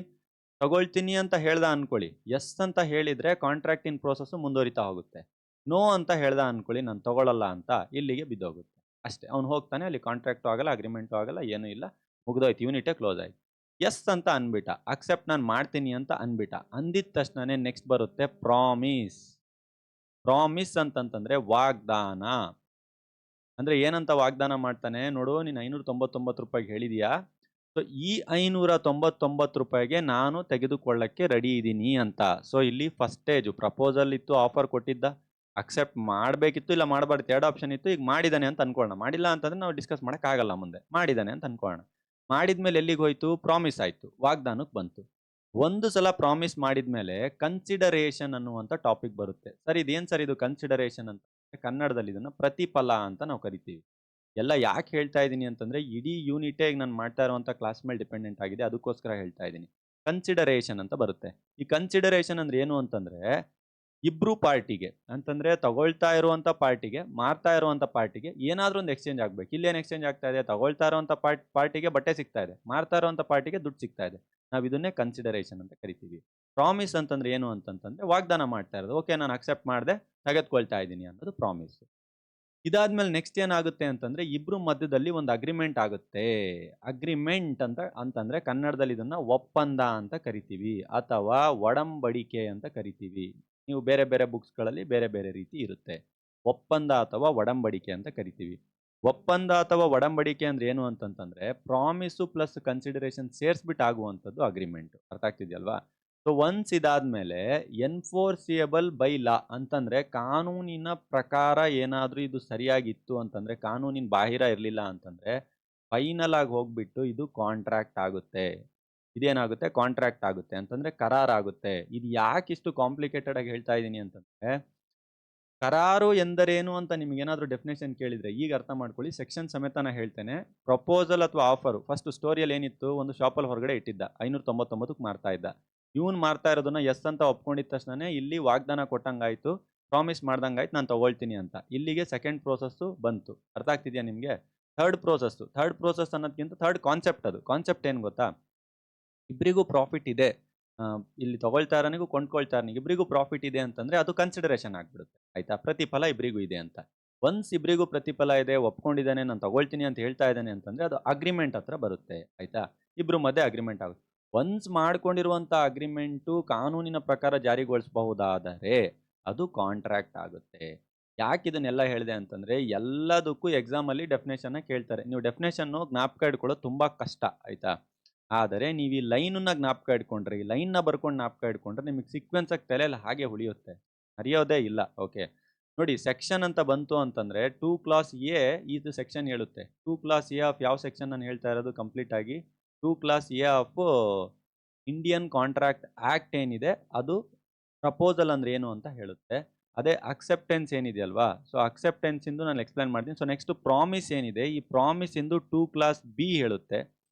ತಗೊಳ್ತೀನಿ ಅಂತ ಹೇಳ್ದ ಅನ್ಕೊಳ್ಳಿ, ಎಸ್ ಅಂತ ಹೇಳಿದ್ರೆ ಕಾಂಟ್ರಾಕ್ಟ್ ಇನ್ ಪ್ರೋಸೆಸ್ ಮುಂದುವರಿತಾ ಹೋಗುತ್ತೆ. ನೋ ಅಂತ ಹೇಳ್ದ ಅನ್ಕೊಳ್ಳಿ, ನಾನು ತಗೊಳ್ಳಲ್ಲ ಅಂತ, ಇಲ್ಲಿಗೆ ಬಿದ್ದೋಗುತ್ತೆ. ಅಷ್ಟೇ. ಅವ್ನು ಹೋಗ್ತಾನೆ, ಅಲ್ಲಿ ಕಾಂಟ್ರಾಕ್ಟು ಆಗಲ್ಲ, ಅಗ್ರಿಮೆಂಟು ಆಗಲ್ಲ, ಏನೂ ಇಲ್ಲ, ಮುಗ್ದೋಯ್ತು, ಯೂನಿಟೇ ಕ್ಲೋಸ್ ಆಯ್ತು. ಎಸ್ ಅಂತ ಅಂದ್ಬಿಟ್ಟ, ಅಕ್ಸೆಪ್ಟ್ ನಾನು ಮಾಡ್ತೀನಿ ಅಂತ ಅಂದ್ಬಿಟ್ಟ. ಅಂದಿದ ತಕ್ಷಣನೇ ನೆಕ್ಸ್ಟ್ ಬರುತ್ತೆ ಪ್ರಾಮಿಸ್. ಪ್ರಾಮಿಸ್ ಅಂತಂತಂದ್ರೆ ವಾಗ್ದಾನ. ಅಂದ್ರೆ ಏನಂತ ವಾಗ್ದಾನ ಮಾಡ್ತಾನೆ, ನೋಡು ನೀನು 599 ರೂಪಾಯಿಗೆ ಹೇಳಿದೀಯಾ, ಸೊ ಈ 599 ರೂಪಾಯಿಗೆ ನಾನು ತೆಗೆದುಕೊಳ್ಳಕ್ಕೆ ರೆಡಿ ಇದ್ದೀನಿ ಅಂತ. ಸೊ ಇಲ್ಲಿ ಫಸ್ಟ್ ಸ್ಟೇಜ್ ಪ್ರಪೋಸಲ್ ಇತ್ತು, ಆಫರ್ ಕೊಟ್ಟಿದ್ದ, ಅಕ್ಸೆಪ್ಟ್ ಮಾಡಬೇಕಿತ್ತು ಇಲ್ಲ ಮಾಡಬಾರ್ದು, ಎರಡು ಆಪ್ಷನ್ ಇತ್ತು. ಈಗ ಮಾಡಿದಾನೆ ಅಂತ ಅನ್ಕೊಳ್ಳೋಣ, ಮಾಡಿಲ್ಲ ಅಂತಂದ್ರೆ ನಾವು ಡಿಸ್ಕಸ್ ಆಗಲ್ಲ ಮುಂದೆ. ಮಾಡಿದಾನೆ ಅಂತ ಅನ್ಕೊಳ್ಳೋಣ. ಮಾಡಿದ್ಮೇಲೆ ಎಲ್ಲಿಗೆ ಹೋಯ್ತು, ಪ್ರಾಮಿಸ್ ಆಯ್ತು, ವಾಗ್ದಾನಕ್ಕೆ ಬಂತು. ಒಂದು ಸಲ ಪ್ರಾಮಿಸ್ ಮಾಡಿದ್ಮೇಲೆ ಕನ್ಸಿಡರೇಷನ್ ಅನ್ನುವಂಥ ಟಾಪಿಕ್ ಬರುತ್ತೆ. ಸರ್ ಇದೇನು ಸರ್ ಇದು ಕನ್ಸಿಡರೇಷನ್ ಅಂತ? ಕನ್ನಡದಲ್ಲಿ ಇದನ್ನ ಪ್ರತಿಫಲ ಅಂತ ನಾವು ಕರಿತೀವಿ. ಎಲ್ಲ ಯಾಕೆ ಹೇಳ್ತಾ ಇದ್ದೀನಿ ಅಂತಂದ್ರೆ, ಇಡೀ ಯೂನಿಟೇ ಈಗ ನಾನು ಮಾಡ್ತಾ ಇರುವಂಥ ಕ್ಲಾಸ್ ಮೇಲೆ ಡಿಪೆಂಡೆಂಟ್ ಆಗಿದೆ, ಅದಕ್ಕೋಸ್ಕರ ಹೇಳ್ತಾ ಇದ್ದೀನಿ. ಕನ್ಸಿಡರೇಷನ್ ಅಂತ ಬರುತ್ತೆ. ಈ ಕನ್ಸಿಡರೇಷನ್ ಅಂದ್ರೆ ಏನು ಅಂತಂದ್ರೆ, ಇಬ್ರು ಪಾರ್ಟಿಗೆ ಅಂತಂದ್ರೆ ತಗೊಳ್ತಾ ಇರುವಂತ ಪಾರ್ಟಿಗೆ, ಮಾರ್ತಾ ಇರುವಂತ ಪಾರ್ಟಿಗೆ ಏನಾದ್ರೂ ಒಂದು ಎಕ್ಸ್ಚೇಂಜ್ ಆಗ್ಬೇಕು. ಇಲ್ಲೇನು ಎಕ್ಸ್ಚೇಂಜ್ ಆಗ್ತಾ ಇದೆ, ತಗೊಳ್ತಾ ಇರುವಂತ ಪಾರ್ಟಿಗೆ ಬಟ್ಟೆ ಸಿಗ್ತಾ ಇದೆ, ಮಾರ್ತಾ ಇರುವಂತ ಪಾರ್ಟಿಗೆ ದುಡ್ಡು ಸಿಗ್ತಾ ಇದೆ. ನಾವು ಇದನ್ನೇ ಕನ್ಸಿಡರೇಷನ್ ಅಂತ ಕರಿತೀವಿ. ಪ್ರಾಮಿಸ್ ಅಂತಂದ್ರೆ ಏನು ಅಂತಂತಂದ್ರೆ, ವಾಗ್ದಾನ ಮಾಡ್ತಾ ಇರೋದು, ಓಕೆ ನಾನು ಅಕ್ಸೆಪ್ಟ್ ಮಾಡಿದೆ, ತೆಗೆದುಕೊಳ್ತಾ ಇದ್ದೀನಿ ಅನ್ನೋದು ಪ್ರಾಮಿಸ್. ಇದಾದ್ಮೇಲೆ ನೆಕ್ಸ್ಟ್ ಏನಾಗುತ್ತೆ ಅಂತಂದ್ರೆ, ಇಬ್ರು ಮಧ್ಯದಲ್ಲಿ ಒಂದು ಅಗ್ರಿಮೆಂಟ್ ಆಗುತ್ತೆ. ಅಗ್ರಿಮೆಂಟ್ ಅಂತಂದ್ರೆ ಕನ್ನಡದಲ್ಲಿ ಇದನ್ನ ಒಪ್ಪಂದ ಅಂತ ಕರಿತೀವಿ, ಅಥವಾ ಒಡಂಬಡಿಕೆ ಅಂತ ಕರಿತೀವಿ. ನೀವು ಬೇರೆ ಬೇರೆ ಬುಕ್ಸ್ಗಳಲ್ಲಿ ಬೇರೆ ಬೇರೆ ರೀತಿ ಇರುತ್ತೆ. ಒಪ್ಪಂದ ಅಥವಾ ಒಡಂಬಡಿಕೆ ಅಂತ ಕರಿತೀವಿ. ಒಪ್ಪಂದ ಅಥವಾ ಒಡಂಬಡಿಕೆ ಅಂದ್ರೆ ಏನು ಅಂತಂತಂದ್ರೆ, ಪ್ರಾಮಿಸು ಪ್ಲಸ್ ಕನ್ಸಿಡರೇಷನ್ ಸೇರಿಸ್ಬಿಟ್ಟು ಆಗುವಂಥದ್ದು ಅಗ್ರಿಮೆಂಟ್. ಅರ್ಥ ಆಗ್ತಿದೆಯಲ್ವಾ? ಸೊ ಒನ್ಸ್ ಇದಾದ್ಮೇಲೆ ಎನ್ಫೋರ್ಸಿಯಬಲ್ ಬೈ ಲಾ ಅಂತಂದ್ರೆ, ಕಾನೂನಿನ ಪ್ರಕಾರ ಏನಾದ್ರೂ ಇದು ಸರಿಯಾಗಿತ್ತು ಅಂತಂದ್ರೆ, ಕಾನೂನಿನ ಬಾಹಿರ ಇರಲಿಲ್ಲ ಅಂತಂದ್ರೆ, ಫೈನಲ್ ಆಗಿ ಹೋಗ್ಬಿಟ್ಟು ಇದು ಕಾಂಟ್ರಾಕ್ಟ್ ಆಗುತ್ತೆ. ಇದೇನಾಗುತ್ತೆ, ಕಾಂಟ್ರಾಕ್ಟ್ ಆಗುತ್ತೆ ಅಂತಂದ್ರೆ ಕರಾರಾಗುತ್ತೆ. ಇದು ಯಾಕೆ ಇಷ್ಟು ಕಾಂಪ್ಲಿಕೇಟೆಡ್ ಆಗಿ ಹೇಳ್ತಾ ಇದ್ದೀನಿ ಅಂತಂದ್ರೆ, ಕರಾರು ಎಂದರೇನು ಅಂತ ನಿಮ್ಗೇನಾದ್ರೂ ಡೆಫಿನೇಷನ್ ಕೇಳಿದ್ರೆ ಈಗ ಅರ್ಥ ಮಾಡ್ಕೊಳ್ಳಿ, ಸೆಕ್ಷನ್ ಸಮೇತ ನಾ ಹೇಳ್ತೇನೆ. ಪ್ರಪೋಸಲ್ ಅಥವಾ ಆಫರ್ ಫಸ್ಟ್ ಸ್ಟೋರಿಯಲ್ಲಿ ಏನಿತ್ತು, ಒಂದು ಶಾಪಲ್ಲಿ ಹೊರಗಡೆ ಇಟ್ಟಿದ್ದ, 599ಕ್ಕೆ ಮಾರ್ತಾ ಇದ್ದ. ಇವನ್ ಮಾರ್ತಾ ಇರೋದನ್ನ ಎಸ್ ಅಂತ ಒಪ್ಕೊಂಡಿದ ತಕ್ಷಣನೇ ಇಲ್ಲಿ ವಾಗ್ದಾನ ಕೊಟ್ಟಂಗಾಯ್ತು, ಪ್ರಾಮಿಸ್ ಮಾಡ್ದಂಗಾಯ್ತು, ನಾನು ತಗೊಳ್ತೀನಿ ಅಂತ. ಇಲ್ಲಿಗೆ ಸೆಕೆಂಡ್ ಪ್ರೋಸೆಸ್ಸು ಬಂತು. ಅರ್ಥ ಆಗ್ತಿದ್ಯಾ ನಿಮಗೆ? ಥರ್ಡ್ ಪ್ರೋಸೆಸ್ ಅನ್ನೋದಕ್ಕಿಂತ ಥರ್ಡ್ ಕಾನ್ಸೆಪ್ಟ್. ಅದು ಕಾನ್ಸೆಪ್ಟ್ ಏನು ಗೊತ್ತಾ, ಇಬ್ಬರಿಗೂ ಪ್ರಾಫಿಟ್ ಇದೆ, ಇಲ್ಲಿ ತಗೊಳ್ತಾ ಇರೋನಿಗೂ ಕೊಂಡ್ಕೊಳ್ತಾ ಇರೋನಿಗೆ ಇಬ್ಬರಿಗೂ ಪ್ರಾಫಿಟ್ ಇದೆ ಅಂತಂದ್ರೆ ಅದು ಕನ್ಸಿಡರೇಷನ್ ಆಗ್ಬಿಡುತ್ತೆ. ಆಯ್ತಾ? ಪ್ರತಿಫಲ ಇಬ್ಬರಿಗೂ ಇದೆ ಅಂತ. ಒನ್ಸ್ ಇಬ್ಬರಿಗೂ ಪ್ರತಿಫಲ ಇದೆ, ಒಪ್ಕೊಂಡಿದ್ದಾನೆ, ನಾನು ತಗೊಳ್ತೀನಿ ಅಂತ ಹೇಳ್ತಾ ಇದ್ದಾನೆ ಅಂತಂದ್ರೆ ಅದು ಅಗ್ರಿಮೆಂಟ್ ಹತ್ರ ಬರುತ್ತೆ. ಆಯ್ತಾ? ಇಬ್ರು ಮಧ್ಯೆ ಅಗ್ರಿಮೆಂಟ್ ಆಗುತ್ತೆ. ಒನ್ಸ್ ಮಾಡ್ಕೊಂಡಿರುವಂತ ಅಗ್ರಿಮೆಂಟು ಕಾನೂನಿನ ಪ್ರಕಾರ ಜಾರಿಗೊಳಿಸಬಹುದಾದರೆ ಅದು ಕಾಂಟ್ರಾಕ್ಟ್ ಆಗುತ್ತೆ. ಯಾಕೆ ಇದನ್ನೆಲ್ಲ ಹೇಳಿದೆ ಅಂತಂದ್ರೆ, ಎಲ್ಲದಕ್ಕೂ ಎಕ್ಸಾಮ್ ಅಲ್ಲಿ ಡೆಫಿನೇಷನ್ ಕೇಳ್ತಾರೆ. ನೀವು ಡೆಫಿನೇಷನ್ ಜ್ಞಾಪಕ ಇಟ್ಕೊಳ್ಳೋದು ತುಂಬಾ ಕಷ್ಟ. ಆಯ್ತಾ? ಆದರೆ ನೀವು ಈ ಲೈನನ್ನ ಜ್ಞಾಪಕ ಇಟ್ಕೊಂಡ್ರೆ, ಈ ಲೈನ್ನ ಬರ್ಕೊಂಡು ಜ್ಞಾಪಕ ಇಟ್ಕೊಂಡ್ರೆ ನಿಮಗೆ ಸೀಕ್ವೆನ್ಸ್ ಆಗಿ ತಲೆಯಲ್ಲಿ ಹಾಗೆ ಉಳಿಯುತ್ತೆ, ಹರಿಯೋದೇ ಇಲ್ಲ. ಓಕೆ ನೋಡಿ, ಸೆಕ್ಷನ್ ಅಂತ ಬಂತು ಅಂತಂದ್ರೆ 2 ಕ್ಲಾಸ್ ಎ ಇದು ಸೆಕ್ಷನ್ ಹೇಳುತ್ತೆ. 2 ಕ್ಲಾಸ್ ಎ ಆಫ್ ಯಾವ ಸೆಕ್ಷನ್ ನಾನು ಹೇಳ್ತಾ ಇರೋದು ಕಂಪ್ಲೀಟ್ ಆಗಿ, 2 class A of Indian contract act ಏನಿದೆ ಅದು ಪ್ರಪೋಸಲ್ ಅಂದ್ರೆ ಏನು ಅಂತ ಹೇಳುತ್ತೆ. ಅದೇ ಅಕ್ಸೆಪ್ಟೆನ್ಸ್ ಏನಿದೆಯಲ್ವಾ, ಸೊ ಅಕ್ಸೆಪ್ಟೆನ್ಸ್ ಇಂದು ನಾನು ಎಕ್ಸ್ಪ್ಲೈನ್ ಮಾಡ್ತೀನಿ. ಸೊ ನೆಕ್ಸ್ಟ್ ಪ್ರಾಮಿಸ್ ಏನಿದೆ, ಈ ಪ್ರಾಮಿಸ್ ಇಂದು 2 ಕ್ಲಾಸ್ ಬಿ ಹೇಳುತ್ತೆ.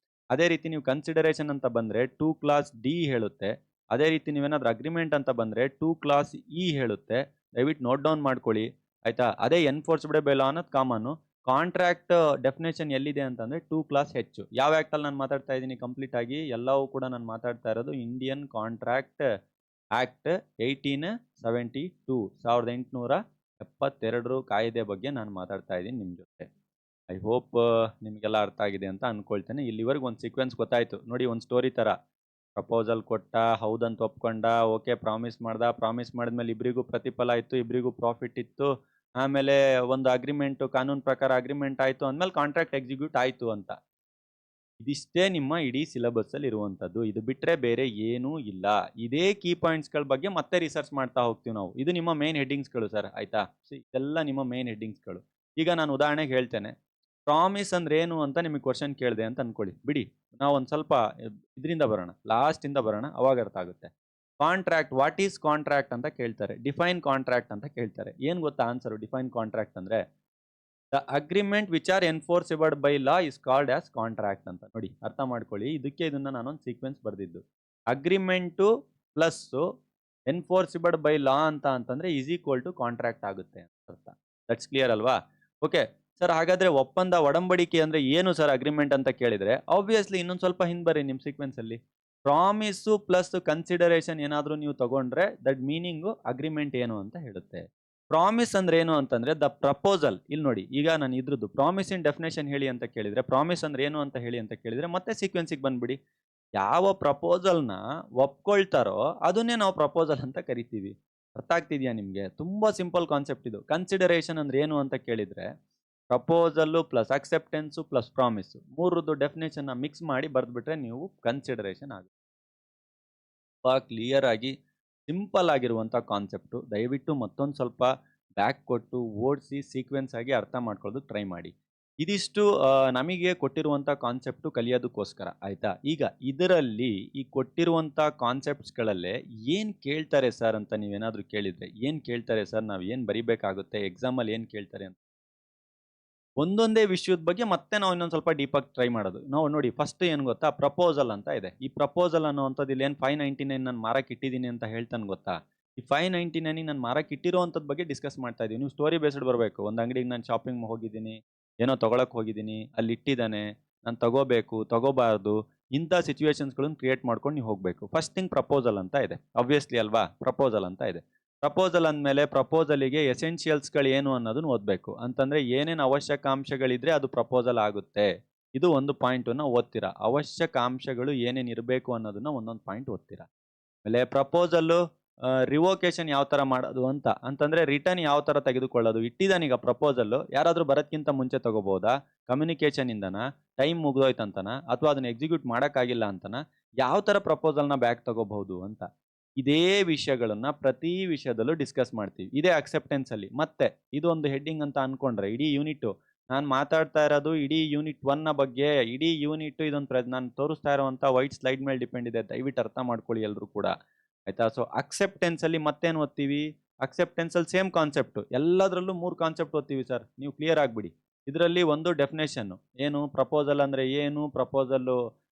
ಅದೇ ರೀತಿ ನೀವು ಕನ್ಸಿಡರೇಷನ್ ಅಂತ ಬಂದರೆ 2 ಕ್ಲಾಸ್ ಡಿ ಹೇಳುತ್ತೆ. ಅದೇ ರೀತಿ ನೀವೇನಾದ್ರೂ ಅಗ್ರಿಮೆಂಟ್ ಅಂತ ಬಂದರೆ 2 ಕ್ಲಾಸ್ ಇ ಹೇಳುತ್ತೆ. ದಯವಿಟ್ಟು ನೋಟ್ ಡೌನ್ ಮಾಡ್ಕೊಳ್ಳಿ. ಆಯ್ತಾ? ಅದೇ ಎನ್ಫೋರ್ಸ್ಡ್ ಬೈ ಲಾ ಅನ್ನೋದು ಕಾಮನ್ನು. ಕಾಂಟ್ರಾಕ್ಟ್ ಡೆಫಿನೇಷನ್ ಎಲ್ಲಿದೆ ಅಂತಂದರೆ 2 ಕ್ಲಾಸ್ ಹೆಚ್ಚು. ಯಾವ ಆ್ಯಕ್ಟಲ್ಲಿ ನಾನು ಮಾತಾಡ್ತಾ ಇದ್ದೀನಿ ಕಂಪ್ಲೀಟ್ ಆಗಿ, ಎಲ್ಲವೂ ಕೂಡ ನಾನು ಮಾತಾಡ್ತಾ ಇರೋದು ಇಂಡಿಯನ್ ಕಾಂಟ್ರಾಕ್ಟ್ ಆ್ಯಕ್ಟ್ 1872, 1872 ಕಾಯ್ದೆ ಬಗ್ಗೆ ನಾನು ಮಾತಾಡ್ತಾ ಇದ್ದೀನಿ ನಿಮ್ಮ ಜೊತೆ. ಐ ಹೋಪ್ ನಿಮಗೆಲ್ಲ ಅರ್ಥ ಆಗಿದೆ ಅಂತ ಅನ್ಕೊಳ್ತೇನೆ. ಇಲ್ಲಿವರೆಗೂ ಒಂದು ಸೀಕ್ವೆನ್ಸ್ ಗೊತ್ತಾಯ್ತು ನೋಡಿ, ಒಂದು ಸ್ಟೋರಿ ಥರ. ಪ್ರಪೋಸಲ್ ಕೊಟ್ಟ, ಹೌದಂತ ಒಪ್ಕೊಂಡ, ಓಕೆ ಪ್ರಾಮಿಸ್ ಮಾಡ್ದ, ಪ್ರಾಮಿಸ್ ಮಾಡಿದ್ಮೇಲೆ ಇಬ್ಬರಿಗೂ ಪ್ರತಿಫಲ ಇತ್ತು, ಇಬ್ಬರಿಗೂ ಪ್ರಾಫಿಟ್ ಇತ್ತು, ಆಮೇಲೆ ಒಂದು ಅಗ್ರಿಮೆಂಟು ಕಾನೂನು ಪ್ರಕಾರ ಅಗ್ರಿಮೆಂಟ್ ಆಯಿತು, ಅಂದಮೇಲೆ ಕಾಂಟ್ರಾಕ್ಟ್ ಎಕ್ಸಿಕ್ಯೂಟ್ ಆಯಿತು ಅಂತ. ಇದಿಷ್ಟೇ ನಿಮ್ಮ ಇಡೀ ಸಿಲೆಬಸ್ಸಲ್ಲಿ ಇರುವಂಥದ್ದು. ಇದು ಬಿಟ್ಟರೆ ಬೇರೆ ಏನೂ ಇಲ್ಲ. ಇದೇ ಕೀ ಪಾಯಿಂಟ್ಸ್ಗಳ ಬಗ್ಗೆ ಮತ್ತೆ ರಿಸರ್ಚ್ ಮಾಡ್ತಾ ಹೋಗ್ತೀವಿ ನಾವು. ಇದು ನಿಮ್ಮ ಮೇನ್ ಹೆಡ್ಡಿಂಗ್ಸ್ಗಳು ಸರ್. ಆಯಿತಾ? ಇದೆಲ್ಲ ನಿಮ್ಮ ಮೇನ್ ಹೆಡ್ಡಿಂಗ್ಸ್ಗಳು. ಈಗ ನಾನು ಉದಾಹರಣೆಗೆ ಹೇಳ್ತೇನೆ. ಪ್ರಾಮಿಸ್ ಅಂದ್ರೆ ಏನು ಅಂತ ನಿಮಗೆ ಕ್ವಶನ್ ಕೇಳಿದೆ ಅಂತ ಅನ್ಕೊಳ್ಳಿ. ಬಿಡಿ, ನಾವು ಒಂದು ಸ್ವಲ್ಪ ಇದರಿಂದ ಬರೋಣ, ಲಾಸ್ಟಿಂದ ಬರೋಣ, ಅವಾಗ ಅರ್ಥ ಆಗುತ್ತೆ. ಕಾಂಟ್ರಾಕ್ಟ್, ವಾಟ್ ಈಸ್ ಕಾಂಟ್ರಾಕ್ಟ್ ಅಂತ ಕೇಳ್ತಾರೆ. ಡಿಫೈನ್ ಕಾಂಟ್ರಾಕ್ಟ್ ಅಂತ ಕೇಳ್ತಾರೆ. ಏನು ಗೊತ್ತಾ ಆನ್ಸರು? ಡಿಫೈನ್ ಕಾಂಟ್ರಾಕ್ಟ್ ಅಂದರೆ the agreement which are enforceable by law is called as contract ಅಂತ. ನೋಡಿ, ಅರ್ಥ ಮಾಡ್ಕೊಳ್ಳಿ. ಇದಕ್ಕೆ ಇದನ್ನ ನಾನೊಂದು ಸೀಕ್ವೆನ್ಸ್ ಬರೆದಿದ್ದು. Agreement plus enforceable by law ಅಂತ ಅಂತಂದ್ರೆ ಈಸ್ ಈಕ್ವಲ್ ಟು ಕಾಂಟ್ರಾಕ್ಟ್ ಆಗುತ್ತೆ ಅಂತ ಅರ್ಥ. ದಟ್ಸ್ ಕ್ಲಿಯರ್ ಅಲ್ವಾ? ಓಕೆ ಸರ್, ಹಾಗಾದ್ರೆ ಒಪ್ಪಂದ ಒಡಂಬಡಿಕೆ ಅಂದ್ರೆ ಏನು ಸರ್ ಅಗ್ರಿಮೆಂಟ್ ಅಂತ ಕೇಳಿದ್ರೆ, ಆಬ್ವಿಯಸ್ಲಿ ಇನ್ನೊಂದು ಸ್ವಲ್ಪ ಹಿಂದೆ ಬರ್ರಿ ನಿಮ್ಮ ಸೀಕ್ವೆನ್ಸ್ ಅಲ್ಲಿ. ಪ್ರಾಮಿಸು ಪ್ಲಸ್ ಕನ್ಸಿಡರೇಷನ್ ಏನಾದರೂ ನೀವು ತಗೊಂಡ್ರೆ ದಟ್ ಮೀನಿಂಗು ಅಗ್ರಿಮೆಂಟ್ ಏನು ಅಂತ ಹೇಳುತ್ತೆ. ಪ್ರಾಮಿಸ್ ಅಂದ್ರೆ ಏನು ಅಂತಂದ್ರೆ ದ ಪ್ರಪೋಸಲ್. ಇಲ್ಲಿ ನೋಡಿ, ಈಗ ನಾನು ಇದ್ರದ್ದು ಪ್ರಾಮಿಸ್ ಇನ್ ಡೆಫಿನೇಷನ್ ಹೇಳಿ ಅಂತ ಕೇಳಿದ್ರೆ, ಪ್ರಾಮಿಸ್ ಅಂದ್ರೆ ಏನು ಅಂತ ಹೇಳಿ ಅಂತ ಕೇಳಿದ್ರೆ ಮತ್ತೆ ಸೀಕ್ವೆನ್ಸಿಗೆ ಬಂದ್ಬಿಡಿ. ಯಾವ ಪ್ರಪೋಸಲ್ನ ಒಪ್ಕೊಳ್ತಾರೋ ಅದನ್ನೇ ನಾವು ಪ್ರಪೋಸಲ್ ಅಂತ ಕರಿತೀವಿ. ಅರ್ಥ ಆಗ್ತಿದ್ಯಾ ನಿಮ್ಗೆ? ತುಂಬಾ ಸಿಂಪಲ್ ಕಾನ್ಸೆಪ್ಟ್ ಇದು. ಕನ್ಸಿಡರೇಷನ್ ಅಂದ್ರೆ ಏನು ಅಂತ ಕೇಳಿದ್ರೆ, proposal plus acceptance plus promise ಮೂರದ್ದು ಡೆಫಿನೇಷನ್ ಮಿಕ್ಸ್ ಮಾಡಿ ಬರ್ದ್ಬಿಟ್ರೆ ನೀವು ಕನ್ಸಿಡರೇಷನ್ ಆಗುತ್ತೆ. ತುಂಬಾ ಕ್ಲಿಯರ್ ಆಗಿ ಸಿಂಪಲ್ ಆಗಿರುವಂಥ ಕಾನ್ಸೆಪ್ಟು. ದಯವಿಟ್ಟು ಮತ್ತೊಂದು ಸ್ವಲ್ಪ ಬ್ಯಾಕ್ ಕೊಟ್ಟು ಓಡಿಸಿ ಸೀಕ್ವೆನ್ಸ್ ಆಗಿ ಅರ್ಥ ಮಾಡ್ಕೊಳ್ಳೋದಕ್ಕೆ ಟ್ರೈ ಮಾಡಿ. ಇದಿಷ್ಟು ನಮಗೆ ಕೊಟ್ಟಿರುವಂಥ ಕಾನ್ಸೆಪ್ಟು ಕಲಿಯೋದಕ್ಕೋಸ್ಕರ ಆಯ್ತಾ. ಈಗ ಇದರಲ್ಲಿ ಈ ಕೊಟ್ಟಿರುವಂಥ ಕಾನ್ಸೆಪ್ಟ್ಸ್ಗಳಲ್ಲೇ ಏನು ಕೇಳ್ತಾರೆ ಸರ್ ಅಂತ ನೀವೇನಾದರೂ ಕೇಳಿದರೆ, ಏನು ಕೇಳ್ತಾರೆ ಸರ್, ನಾವು ಏನು ಬರಿಬೇಕಾಗುತ್ತೆ ಎಕ್ಸಾಮಲ್ಲಿ, ಏನು ಕೇಳ್ತಾರೆ ಅಂತ ಒಂದೊಂದೇ ವಿಷಯದ ಬಗ್ಗೆ ಮತ್ತೆ ನಾವು ಇನ್ನೊಂದು ಸ್ವಲ್ಪ ಡೀಪಾಗಿ ಟ್ರೈ ಮಾಡೋದು. ನಾವು ನೋಡಿ, ಫಸ್ಟ್ ಏನು ಗೊತ್ತಾ, ಪ್ರಪೋಸಲ್ ಅಂತ ಇದೆ. ಈ ಪ್ರಪೋಸಲ್ ಅನ್ನುವಂಥದ್ದು ಇಲ್ಲಿ ಏನು 599 ನಾನು ಮಾರಕ್ಕೆ ಇಟ್ಟಿದ್ದೀನಿ ಅಂತ ಹೇಳ್ತಾನೆ ಗೊತ್ತಾ. ಈ 599 ನಾನು ಮಾರಕ್ಕೆ ಇಟ್ಟಿರೋವಂಥದ್ದು ಬಗ್ಗೆ ಡಿಸ್ಕಸ್ ಮಾಡ್ತಾ ಇದ್ದೀವಿ. ನೀವು ಸ್ಟೋರಿ ಬೇಸ್ಡ್ ಬರಬೇಕು. ಒಂದು ಅಂಗಡಿಗೆ ನಾನು ಶಾಪಿಂಗ್ ಹೋಗಿದ್ದೀನಿ, ಏನೋ ತೊಗೊಳಕ್ಕೆ ಹೋಗಿದ್ದೀನಿ, ಅಲ್ಲಿ ಇಟ್ಟಿದ್ದಾನೆ, ನಾನು ತಗೋಬೇಕು ತಗೋಬಾರ್ದು, ಇಂಥ ಸಿಚುವೇಶನ್ಸ್ಗಳನ್ನು ಕ್ರಿಯೇಟ್ ಮಾಡ್ಕೊಂಡು ನೀವು ಹೋಗಬೇಕು. ಫಸ್ಟ್ ಥಿಂಗ್ ಪ್ರಪೋಸಲ್ ಅಂತ ಇದೆ, ಆಬ್ವಿಯಸ್ಲಿ ಅಲ್ವಾ. ಪ್ರಪೋಸಲ್ ಅಂತ ಇದೆ. ಪ್ರಪೋಸಲ್ ಅಂದಮೇಲೆ ಪ್ರಪೋಸಲಿಗೆ ಎಸೆನ್ಷಿಯಲ್ಸ್ಗಳು ಏನು ಅನ್ನೋದನ್ನ ಓದಬೇಕು. ಅಂತಂದ್ರೆ ಏನೇನು ಅವಶ್ಯಕಾಂಶಗಳಿದ್ರೆ ಅದು ಪ್ರಪೋಸಲ್ ಆಗುತ್ತೆ. ಇದು ಒಂದು ಪಾಯಿಂಟನ್ನು ಓದ್ತೀರಾ. ಅವಶ್ಯಕಾಂಶಗಳು ಏನೇನು ಇರಬೇಕು ಅನ್ನೋದನ್ನ ಒಂದೊಂದು ಪಾಯಿಂಟ್ ಓದ್ತೀರಾ. ಆಮೇಲೆ ಪ್ರಪೋಸಲ್ಲು ರಿವೋಕೇಶನ್ ಯಾವ ಥರ ಮಾಡೋದು ಅಂತ, ಅಂತಂದ್ರೆ ರಿಟರ್ನ್ ಯಾವ ಥರ ತೆಗೆದುಕೊಳ್ಳೋದು. ಇಟ್ಟಿದ್ದಾನೀಗ ಪ್ರಪೋಸಲ್ಲು, ಯಾರಾದರೂ ಬರೋದ್ಕಿಂತ ಮುಂಚೆ ತಗೋಬೋದಾ, ಕಮ್ಯುನಿಕೇಷನ್ ಇಂದನ, ಟೈಮ್ ಮುಗ್ದೋಯ್ತಂತನ, ಅಥವಾ ಅದನ್ನ ಎಕ್ಸಿಕ್ಯೂಟ್ ಮಾಡೋಕ್ಕಾಗಿಲ್ಲ ಅಂತನ, ಯಾವ ಥರ ಪ್ರಪೋಸಲ್ನ ಬ್ಯಾಕ್ ತಗೋಬಹುದು ಅಂತ. ಇದೇ ವಿಷಯಗಳನ್ನ ಪ್ರತಿ ವಿಷಯದಲ್ಲೂ ಡಿಸ್ಕಸ್ ಮಾಡ್ತೀವಿ. ಇದೇ ಅಕ್ಸೆಪ್ಟೆನ್ಸ್ ಅಲ್ಲಿ. ಮತ್ತೆ ಇದೊಂದು ಹೆಡ್ಡಿಂಗ್ ಅಂತ ಅನ್ಕೊಂಡ್ರೆ ಇಡೀ ಯೂನಿಟ್ ನಾನು ಮಾತಾಡ್ತಾ ಇರೋದು ಇಡೀ ಯೂನಿಟ್ 1ನ ಬಗ್ಗೆ. ಇಡೀ ಯೂನಿಟ್ ಇದೊಂದು ನಾನು ತೋರಿಸ್ತಾ ಇರುವಂತ ವೈಟ್ ಸ್ಲೈಡ್ ಮೇಲೆ ಡಿಪೆಂಡ್ ಇದೆ. ದಯವಿಟ್ಟು ಅರ್ಥ ಮಾಡ್ಕೊಳ್ಳಿ ಎಲ್ಲರೂ ಕೂಡ, ಆಯ್ತಾ. ಸೊ ಅಕ್ಸೆಪ್ಟೆನ್ಸ್ ಅಲ್ಲಿ ಮತ್ತೇನು ಓದ್ತೀವಿ, ಅಕ್ಸೆಪ್ಟೆನ್ಸ್ ಅಲ್ಲಿ ಸೇಮ್ ಕಾನ್ಸೆಪ್ಟ್, ಎಲ್ಲದರಲ್ಲೂ 3 ಕಾನ್ಸೆಪ್ಟ್ ಓದ್ತೀವಿ ಸರ್. ನೀವು ಕ್ಲಿಯರ್ ಆಗ್ಬಿಡಿ. ಇದರಲ್ಲಿ ಒಂದು ಡೆಫಿನೇಷನ್ ಏನು, ಪ್ರಪೋಸಲ್ ಅಂದ್ರೆ ಏನು, ಪ್ರಪೋಸಲ್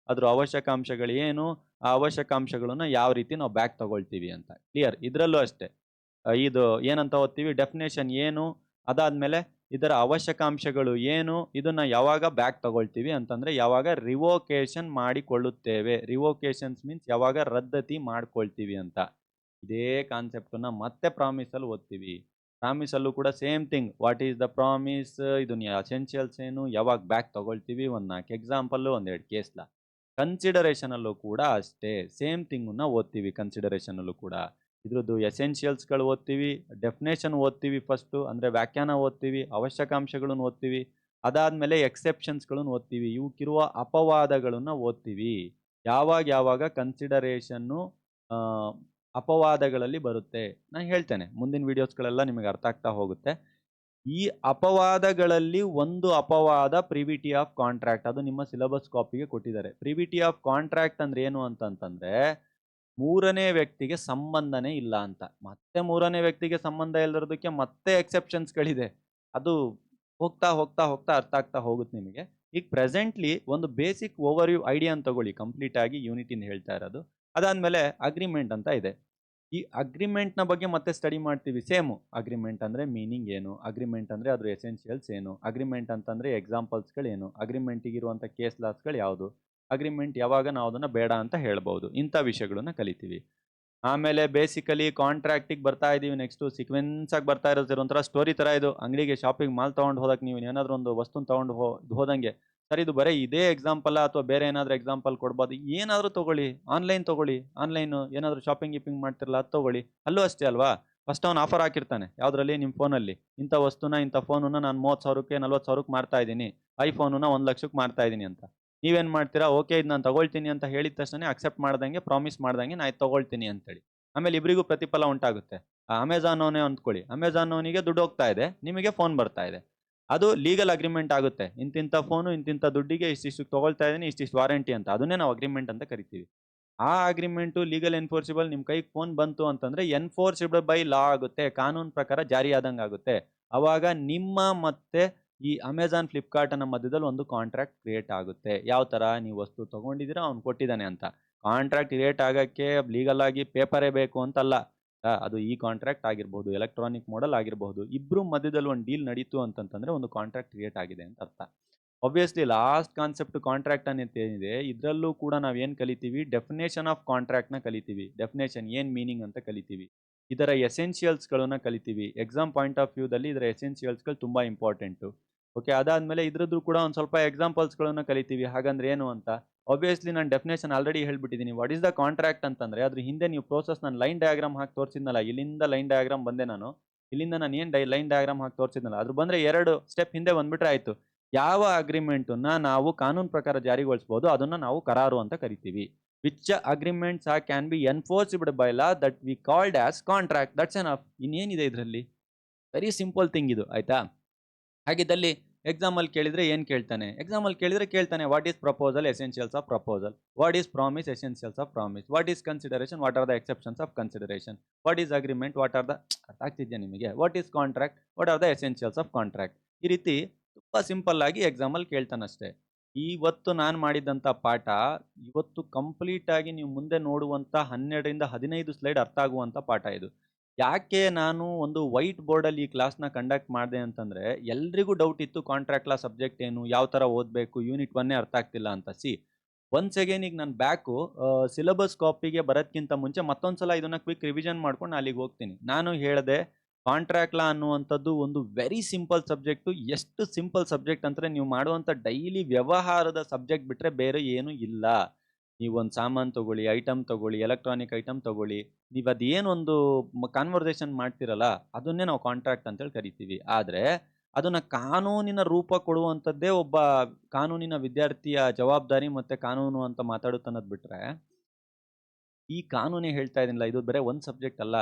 ಅದ್ರ ಅವಶ್ಯಕಾಂಶಗಳು ಏನು, ಆ ಅವಶ್ಯಕಾಂಶಗಳನ್ನ ಯಾವ ರೀತಿ ನಾವು ಬ್ಯಾಕ್ ತಗೊಳ್ತೀವಿ ಅಂತ. ಕ್ಲಿಯರ್. ಇದರಲ್ಲೂ ಅಷ್ಟೇ. ಇದು ಏನಂತ ಓದ್ತೀವಿ, ಡೆಫಿನೇಷನ್ ಏನು, ಅದಾದ್ಮೇಲೆ ಇದರ ಅವಶ್ಯಕಾಂಶಗಳು ಏನು, ಇದನ್ನ ಯಾವಾಗ ಬ್ಯಾಕ್ ತಗೊಳ್ತೀವಿ ಅಂತಂದ್ರೆ ಯಾವಾಗ ರಿವೋಕೇಶನ್ ಮಾಡಿಕೊಳ್ಳುತ್ತೇವೆ. ರಿವೋಕೇಶನ್ಸ್ ಮೀನ್ಸ್ ಯಾವಾಗ ರದ್ದತಿ ಮಾಡ್ಕೊಳ್ತೀವಿ ಅಂತ. ಇದೇ ಕಾನ್ಸೆಪ್ಟನ್ನ ಮತ್ತೆ ಪ್ರಾಮಿಸಲ್ಲಿ ಓದ್ತೀವಿ. ಪ್ರಾಮಿಸಲ್ಲೂ ಕೂಡ same thing. What is the promise, ಇದನ್ನ ಎಸೆನ್ಷಿಯಲ್ಸ್ ಏನು, ಯಾವಾಗ ಬ್ಯಾಕ್ ತಗೊಳ್ತೀವಿ, ಒಂದು 4 ಎಕ್ಸಾಂಪಲ್, ಒಂದೆರಡು ಕೇಸ್ಲ. ಕನ್ಸಿಡರೇಷನ್ ಅಲ್ಲೂ ಕೂಡ ಅಷ್ಟೇ ಸೇಮ್ ಥಿಂಗನ್ನ ಓದ್ತೀವಿ. ಕನ್ಸಿಡರೇಷನ್ ಅಲ್ಲೂ ಕೂಡ ಇದ್ರದ್ದು ಎಸೆನ್ಷಿಯಲ್ಸ್ಗಳು ಓದ್ತೀವಿ, ಡೆಫಿನೇಷನ್ ಓದ್ತೀವಿ ಫಸ್ಟು, ಅಂದರೆ ವ್ಯಾಖ್ಯಾನ ಓದ್ತೀವಿ, ಅವಶ್ಯಕಾಂಶಗಳನ್ನು ಓದ್ತೀವಿ, ಅದಾದಮೇಲೆ ಎಕ್ಸೆಪ್ಷನ್ಸ್ಗಳನ್ನು ಓದ್ತೀವಿ, ಇವಕ್ಕಿರುವ ಅಪವಾದಗಳನ್ನು ಓದ್ತೀವಿ. ಯಾವಾಗ ಯಾವಾಗ ಕನ್ಸಿಡರೇಷನ್ನು ಅಪವಾದಗಳಲ್ಲಿ ಬರುತ್ತೆ ನಾನು ಹೇಳ್ತೇನೆ. ಮುಂದಿನ ವೀಡಿಯೋಸ್ಗಳೆಲ್ಲ ನಿಮಗೆ ಅರ್ಥ ಆಗ್ತಾ ಹೋಗುತ್ತೆ. ಈ ಅಪವಾದಗಳಲ್ಲಿ ಒಂದು ಅಪವಾದ ಪ್ರಿವಿಟಿ ಆಫ್ ಕಾಂಟ್ರಾಕ್ಟ್. ಅದು ನಿಮ್ಮ ಸಿಲೆಬಸ್ ಕಾಪಿಗೆ ಕೊಟ್ಟಿದ್ದಾರೆ. ಪ್ರಿವಿಟಿ ಆಫ್ ಕಾಂಟ್ರಾಕ್ಟ್ ಅಂದ್ರೆ ಏನು ಅಂತಂತಂದ್ರೆ ಮೂರನೇ ವ್ಯಕ್ತಿಗೆ ಸಂಬಂಧನೇ ಇಲ್ಲ ಅಂತ. ಮತ್ತೆ ಮೂರನೇ ವ್ಯಕ್ತಿಗೆ ಸಂಬಂಧ ಇಲ್ಲದಕ್ಕೆ ಮತ್ತೆ ಎಕ್ಸೆಪ್ಷನ್ಸ್ಗಳಿದೆ. ಅದು ಹೋಗ್ತಾ ಹೋಗ್ತಾ ಹೋಗ್ತಾ ಅರ್ಥ ಆಗ್ತಾ ಹೋಗುತ್ತೆ ನಿಮಗೆ. ಈಗ ಪ್ರೆಸೆಂಟ್ಲಿ ಒಂದು ಬೇಸಿಕ್ ಓವರ್ವ್ಯೂ ಐಡಿಯಾ ಅಂತ ತಗೊಳ್ಳಿ, ಕಂಪ್ಲೀಟ್ ಆಗಿ ಯೂನಿಟಿನ ಹೇಳ್ತಾ ಇರೋದು. ಅದಾದ್ಮೇಲೆ ಅಗ್ರಿಮೆಂಟ್ ಅಂತ ಇದೆ. ಈ ಅಗ್ರಿಮೆಂಟ್ನ ಬಗ್ಗೆ ಮತ್ತೆ ಸ್ಟಡಿ ಮಾಡ್ತೀವಿ. ಸೇಮು, ಅಗ್ರಿಮೆಂಟ್ ಅಂದರೆ ಮೀನಿಂಗ್ ಏನು, ಅಗ್ರಿಮೆಂಟ್ ಅಂದರೆ ಅದ್ರ ಎಸೆನ್ಷಿಯಲ್ಸ್ ಏನು, ಅಗ್ರಿಮೆಂಟ್ ಅಂತಂದರೆ ಎಕ್ಸಾಂಪಲ್ಸ್ಗಳೇನು, ಅಗ್ರಿಮೆಂಟಿಗಿರುವಂಥ ಕೇಸ್ ಲಾಸ್ಗಳು ಯಾವುದು, ಅಗ್ರಿಮೆಂಟ್ ಯಾವಾಗ ನಾವು ಅದನ್ನು ಬೇಡ ಅಂತ ಹೇಳ್ಬೋದು, ಇಂಥ ವಿಷಯಗಳನ್ನ ಕಲಿತೀವಿ. ಆಮೇಲೆ ಬೇಸಿಕಲಿ ಕಾಂಟ್ರಾಕ್ಟಿಗೆ ಬರ್ತಾ ಇದ್ದೀವಿ. ನೆಕ್ಸ್ಟು ಸೀಕ್ವೆನ್ಸ್ ಆಗಿ ಬರ್ತಾ ಇರೋದು ಒಂಥರ ಸ್ಟೋರಿ ಥರ. ಇದು ಅಂಗಡಿಗೆ ಶಾಪಿಂಗ್ ಮಾಲ್ ತೊಗೊಂಡು ಹೋದಕ್ಕೆ ನೀವು ಏನಾದರೂ ಒಂದು ವಸ್ತುನ ತೊಗೊಂಡು ಹೋದಂಗೆ ಸರ್, ಇದು ಬರೀ ಇದೇ ಎಕ್ಸಾಂಪಲ್ ಅಥವಾ ಬೇರೆ ಏನಾದರೂ ಎಕ್ಸಾಂಪಲ್ ಕೊಡ್ಬೋದು, ಏನಾದರೂ ತೊಗೊಳ್ಳಿ, ಆನ್ಲೈನ್ ತೊಗೊಳ್ಳಿ, ಆನ್ಲೈನು ಏನಾದರೂ ಶಾಪಿಂಗ್ ಗಿಪಿಂಗ್ ಮಾಡ್ತಿರಲ್ಲ ಅದು ತೊಗೊಳ್ಳಿ. ಅಲ್ಲೂ ಅಷ್ಟೇ ಅಲ್ವಾ, ಫಸ್ಟ್ ಅವ್ನು ಆಫರ್ ಹಾಕಿರ್ತಾನೆ ಯಾವುದರಲ್ಲಿ, ನಿಮ್ಮ ಫೋನಲ್ಲಿ. ಇಂಥ ವಸ್ತುನ ಇಂಥ ಫೋನನ್ನ ನಾನು 30,000ಕ್ಕೆ 40,000ಕ್ಕೆ ಮಾರ್ತಾ ಇದ್ದೀನಿ, ಐಫೋನನ್ನ 1,00,000ಕ್ಕೆ ಮಾರ್ತಾ ಇದ್ದೀನಿ ಅಂತ. ನೀವೇನು ಮಾಡ್ತೀರಾ, ಓಕೆ ಇದು ನಾನು ತಗೊಳ್ತೀನಿ ಅಂತ ಹೇಳಿದ ತಕ್ಷಣ ಅಕ್ಸೆಪ್ಟ್ ಮಾಡ್ದಂಗೆ, ಪ್ರಾಮಿಸ್ ಮಾಡ್ದಂಗೆ ನಾನು ತಗೊಳ್ತೀನಿ ಅಂತೇಳಿ. ಆಮೇಲೆ ಇಬ್ಬರಿಗೂ ಪ್ರತಿಫಲ ಉಂಟಾಗುತ್ತೆ. ಅಮೆಝಾನ್ ಅವನೇ ಅಂದ್ಕೊಳ್ಳಿ, ಅಮೆಝಾನ್ ಅವನಿಗೆ ದುಡ್ಡು ಹೋಗ್ತಾ ಇದೆ, ನಿಮಗೆ ಫೋನ್ ಬರ್ತಾ ಇದೆ. ಅದು ಲೀಗಲ್ ಅಗ್ರಿಮೆಂಟ್ ಆಗುತ್ತೆ. ಇಂತಿಂಥ ಫೋನು ಇಂತಿಂಥ ದುಡ್ಡಿಗೆ ಇಷ್ಟಿಷ್ಟು ತೊಗೊಳ್ತಾ ಇದ್ದೀನಿ, ಇಷ್ಟಿಷ್ಟು ವಾರಂಟಿ ಅಂತ. ಅದನ್ನೇ ನಾವು ಅಗ್ರಿಮೆಂಟ್ ಅಂತ ಕರಿತೀವಿ. ಆ ಅಗ್ರಿಮೆಂಟು ಲೀಗಲ್ ಎನ್ಫೋರ್ಸಿಬಲ್. ನಿಮ್ಮ ಕೈಗೆ ಫೋನ್ ಬಂತು ಅಂತಂದ್ರೆ ಎನ್ಫೋರ್ಸಿಬಲ್ ಬೈ ಲಾ ಆಗುತ್ತೆ, ಕಾನೂನು ಪ್ರಕಾರ ಜಾರಿಯಾದಂಗೆ ಆಗುತ್ತೆ. ಅವಾಗ ನಿಮ್ಮ ಮತ್ತೆ ಈ ಅಮೆಝಾನ್ ಫ್ಲಿಪ್ಕಾರ್ಟ್ನ ಮಧ್ಯದಲ್ಲಿ ಒಂದು ಕಾಂಟ್ರಾಕ್ಟ್ ಕ್ರಿಯೇಟ್ ಆಗುತ್ತೆ. ಯಾವ ಥರ, ನೀವು ವಸ್ತು ತೊಗೊಂಡಿದ್ದೀರಾ, ಅವ್ನು ಕೊಟ್ಟಿದ್ದಾನೆ ಅಂತ. ಕಾಂಟ್ರಾಕ್ಟ್ ಕ್ರಿಯೇಟ್ ಆಗೋಕ್ಕೆ ಲೀಗಲ್ ಆಗಿ ಪೇಪರೇ ಬೇಕು ಅಂತಲ್ಲ. ಅದು ಈ ಕಾಂಟ್ರಾಕ್ಟ್ ಆಗಿರ್ಬೋದು, ಎಲೆಕ್ಟ್ರಾನಿಕ್ ಮೋಡಲ್ ಆಗಿರಬಹುದು. ಇಬ್ಬರು ಮಧ್ಯದಲ್ಲಿ ಒಂದು ಡೀಲ್ ನಡೀತು ಅಂತಂತಂದ್ರೆ ಒಂದು ಕಾಂಟ್ರಾಕ್ಟ್ ಕ್ರಿಯೇಟ್ ಆಗಿದೆ ಅಂತ ಅರ್ಥ. ಆಬ್ವಿಯಸ್ಲಿ ಲಾಸ್ಟ್ ಕಾನ್ಸೆಪ್ಟ್ ಕಾಂಟ್ರಾಕ್ಟ್ ಅನ್ನೋದು ಏನಿದೆ, ಇದರಲ್ಲೂ ಕೂಡ ನಾವು ಏನು ಕಲಿತೀವಿ, ಡೆಫಿನೇಷನ್ ಆಫ್ ಕಾಂಟ್ರಾಕ್ಟ್ನ ಕಲಿತೀವಿ. ಡೆಫಿನೇಷನ್ ಏನು ಮೀನಿಂಗ್ ಅಂತ ಕಲಿತೀವಿ. ಇದರ ಎಸೆನ್ಷಿಯಲ್ಸ್ಗಳನ್ನ ಕಲಿತೀವಿ. ಎಕ್ಸಾಮ್ ಪಾಯಿಂಟ್ ಆಫ್ ವ್ಯೂದಲ್ಲಿ ಇದರ ಎಸೆನ್ಷಿಯಲ್ಸ್ಗಳು ತುಂಬಾ ಇಂಪಾರ್ಟೆಂಟು. ಓಕೆ, ಅದಾದ್ಮೇಲೆ ಇದ್ರದ್ದು ಕೂಡ ಒಂದು ಸ್ವಲ್ಪ ಎಕ್ಸಾಂಪಲ್ಸ್ಗಳನ್ನ ಕಲಿತೀವಿ. ಹಾಗಂದ್ರೆ ಏನು ಅಂತ ಆಬ್ವಿಯಸ್ಲಿ ನಾನು ಡೆಫಿನೇಷನ್ ಆಲ್ರೆಡಿ ಹೇಳ್ಬಿಟ್ಟಿದ್ದೀನಿ. ವಾಟ್ ಈಸ್ ದ ಕಾಂಟ್ರಾಕ್ಟ್ ಅಂತಂದ್ರೆ ಅದ್ರ ಹಿಂದೆ ನೀವು ಪ್ರೋಸೆಸ್ ನಾನು ಲೈನ್ ಡಯಾಗ್ರಾಮ್ ಹಾಕಿ ತೋರಿಸಿದ್ನಲ್ಲ, ಇಲ್ಲಿಂದ ಲೈನ್ ಡಯಾಗ್ರಾಮ್ ಬಂದೆ ನಾನು. ಇಲ್ಲಿಂದ ನಾನು ಏನು ಲೈನ್ ಡಯಾಗ್ರಾಮ್ ಹಾಕಿ ತೋರಿಸಿದ್ನಲ್ಲ, ಅದ್ರ ಬಂದ್ರೆ 2 ಸ್ಟೆಪ್ ಹಿಂದೆ ಬಂದ್ಬಿಟ್ರೆ ಆಯ್ತು. ಯಾವ ಅಗ್ರಿಮೆಂಟನ್ನ ನಾವು ಕಾನೂನು ಪ್ರಕಾರ ಜಾರಿಗೊಳಿಸಬಹುದು ಅದನ್ನ ನಾವು ಕರಾರು ಅಂತ ಕರಿತೀವಿ. Which agreements can be enforced by law that we called as contract. That's enough. ಇನ್ನೇನಿದೆ ಇದರಲ್ಲಿ? ವೆರಿ ಸಿಂಪಲ್ ಥಿಂಗ್ ಇದು, ಆಯ್ತಾ? ಹಾಗಿದ್ದಲ್ಲಿ ಎಕ್ಸಾಮ್ ಅಲ್ಲಿ ಕೇಳಿದ್ರೆ ಏನ್ ಕೇಳ್ತಾನೆ? ಎಕ್ಸಾಮ್ ಅಲ್ಲಿ ಕೇಳ್ತಾನೆ what is proposal, essentials of proposal. What is promise, essentials of promise. What is consideration, what are the exceptions of consideration. What is agreement, what are the ಅರ್ಥ ಆಗ್ತಿದ್ಯಾ ನಿಮಗೆ? What is contract, what are the essentials of contract. ಈ ರೀತಿ ತುಂಬಾ simple ಆಗಿ exam ಅಲ್ಲಿ ಕೇಳ್ತಾನಷ್ಟೇ. ಇವತ್ತು ನಾನು ಮಾಡಿದಂತ ಪಾಠ ಇವತ್ತು ಕಂಪ್ಲೀಟ್ ಆಗಿ ನೀವು ಮುಂದೆ ನೋಡುವಂತ 12ರಿಂದ 15 ಸ್ಲೈಡ್ ಅರ್ಥ ಆಗುವಂತ ಪಾಠ ಇದು. ಯಾಕೆ ನಾನು ಒಂದು ವೈಟ್ ಬೋರ್ಡಲ್ಲಿ ಈ ಕ್ಲಾಸ್ನ ಕಂಡಕ್ಟ್ ಮಾಡಿದೆ ಅಂತಂದ್ರೆ ಎಲ್ರಿಗೂ ಡೌಟ್ ಇತ್ತು ಕಾಂಟ್ರಾಕ್ಟ್ ಲಾ ಸಬ್ಜೆಕ್ಟ್ ಏನು, ಯಾವ ಥರ ಓದಬೇಕು, ಯೂನಿಟ್ 1 ಅರ್ಥ ಆಗ್ತಿಲ್ಲ ಅಂತ. ಒನ್ಸ್ ಅಗೇನ್ ಈಗ ನಾನು ಬ್ಯಾಕು ಸಿಲೆಬಸ್ ಕಾಪಿಗೆ ಬರೋದ್ಕಿಂತ ಮುಂಚೆ ಮತ್ತೊಂದ್ಸಲ ಇದನ್ನ ಕ್ವಿಕ್ ರಿವಿಷನ್ ಮಾಡ್ಕೊಂಡು ಅಲ್ಲಿಗೆ ಹೋಗ್ತೀನಿ. ನಾನು ಹೇಳಿದೆ ಕಾಂಟ್ರಾಕ್ಟ್ ಲಾ ಅನ್ನುವಂಥದ್ದು ಒಂದು ವೆರಿ ಸಿಂಪಲ್ ಸಬ್ಜೆಕ್ಟು. ಎಷ್ಟು ಸಿಂಪಲ್ ಸಬ್ಜೆಕ್ಟ್ ಅಂದರೆ ನೀವು ಮಾಡುವಂಥ ಡೈಲಿ ವ್ಯವಹಾರದ ಸಬ್ಜೆಕ್ಟ್ ಬಿಟ್ಟರೆ ಬೇರೆ ಏನೂ ಇಲ್ಲ. ನೀವೊಂದು ಸಾಮಾನು ತಗೊಳ್ಳಿ, ಐಟಮ್ ತಗೊಳ್ಳಿ, ಎಲೆಕ್ಟ್ರಾನಿಕ್ ಐಟಮ್ ತಗೊಳ್ಳಿ, ನೀವು ಅದೇನೊಂದು ಕಾನ್ವರ್ಸೇಷನ್ ಮಾಡ್ತಿರಲ್ಲ ಅದನ್ನೇ ನಾವು ಕಾಂಟ್ರಾಕ್ಟ್ ಅಂತೇಳಿ ಕರಿತೀವಿ. ಆದರೆ ಅದನ್ನ ಕಾನೂನಿನ ರೂಪ ಕೊಡುವಂಥದ್ದೇ ಒಬ್ಬ ಕಾನೂನಿನ ವಿದ್ಯಾರ್ಥಿಯ ಜವಾಬ್ದಾರಿ ಮತ್ತೆ ಕಾನೂನು ಅಂತ ಮಾತಾಡುತ್ತನ್ನೋದು ಬಿಟ್ರೆ, ಈ ಕಾನೂನೇ ಹೇಳ್ತಾ ಇದೀನಲ್ಲ, ಇದು ಬರೀ ಒಂದು ಸಬ್ಜೆಕ್ಟ್ ಅಲ್ಲ.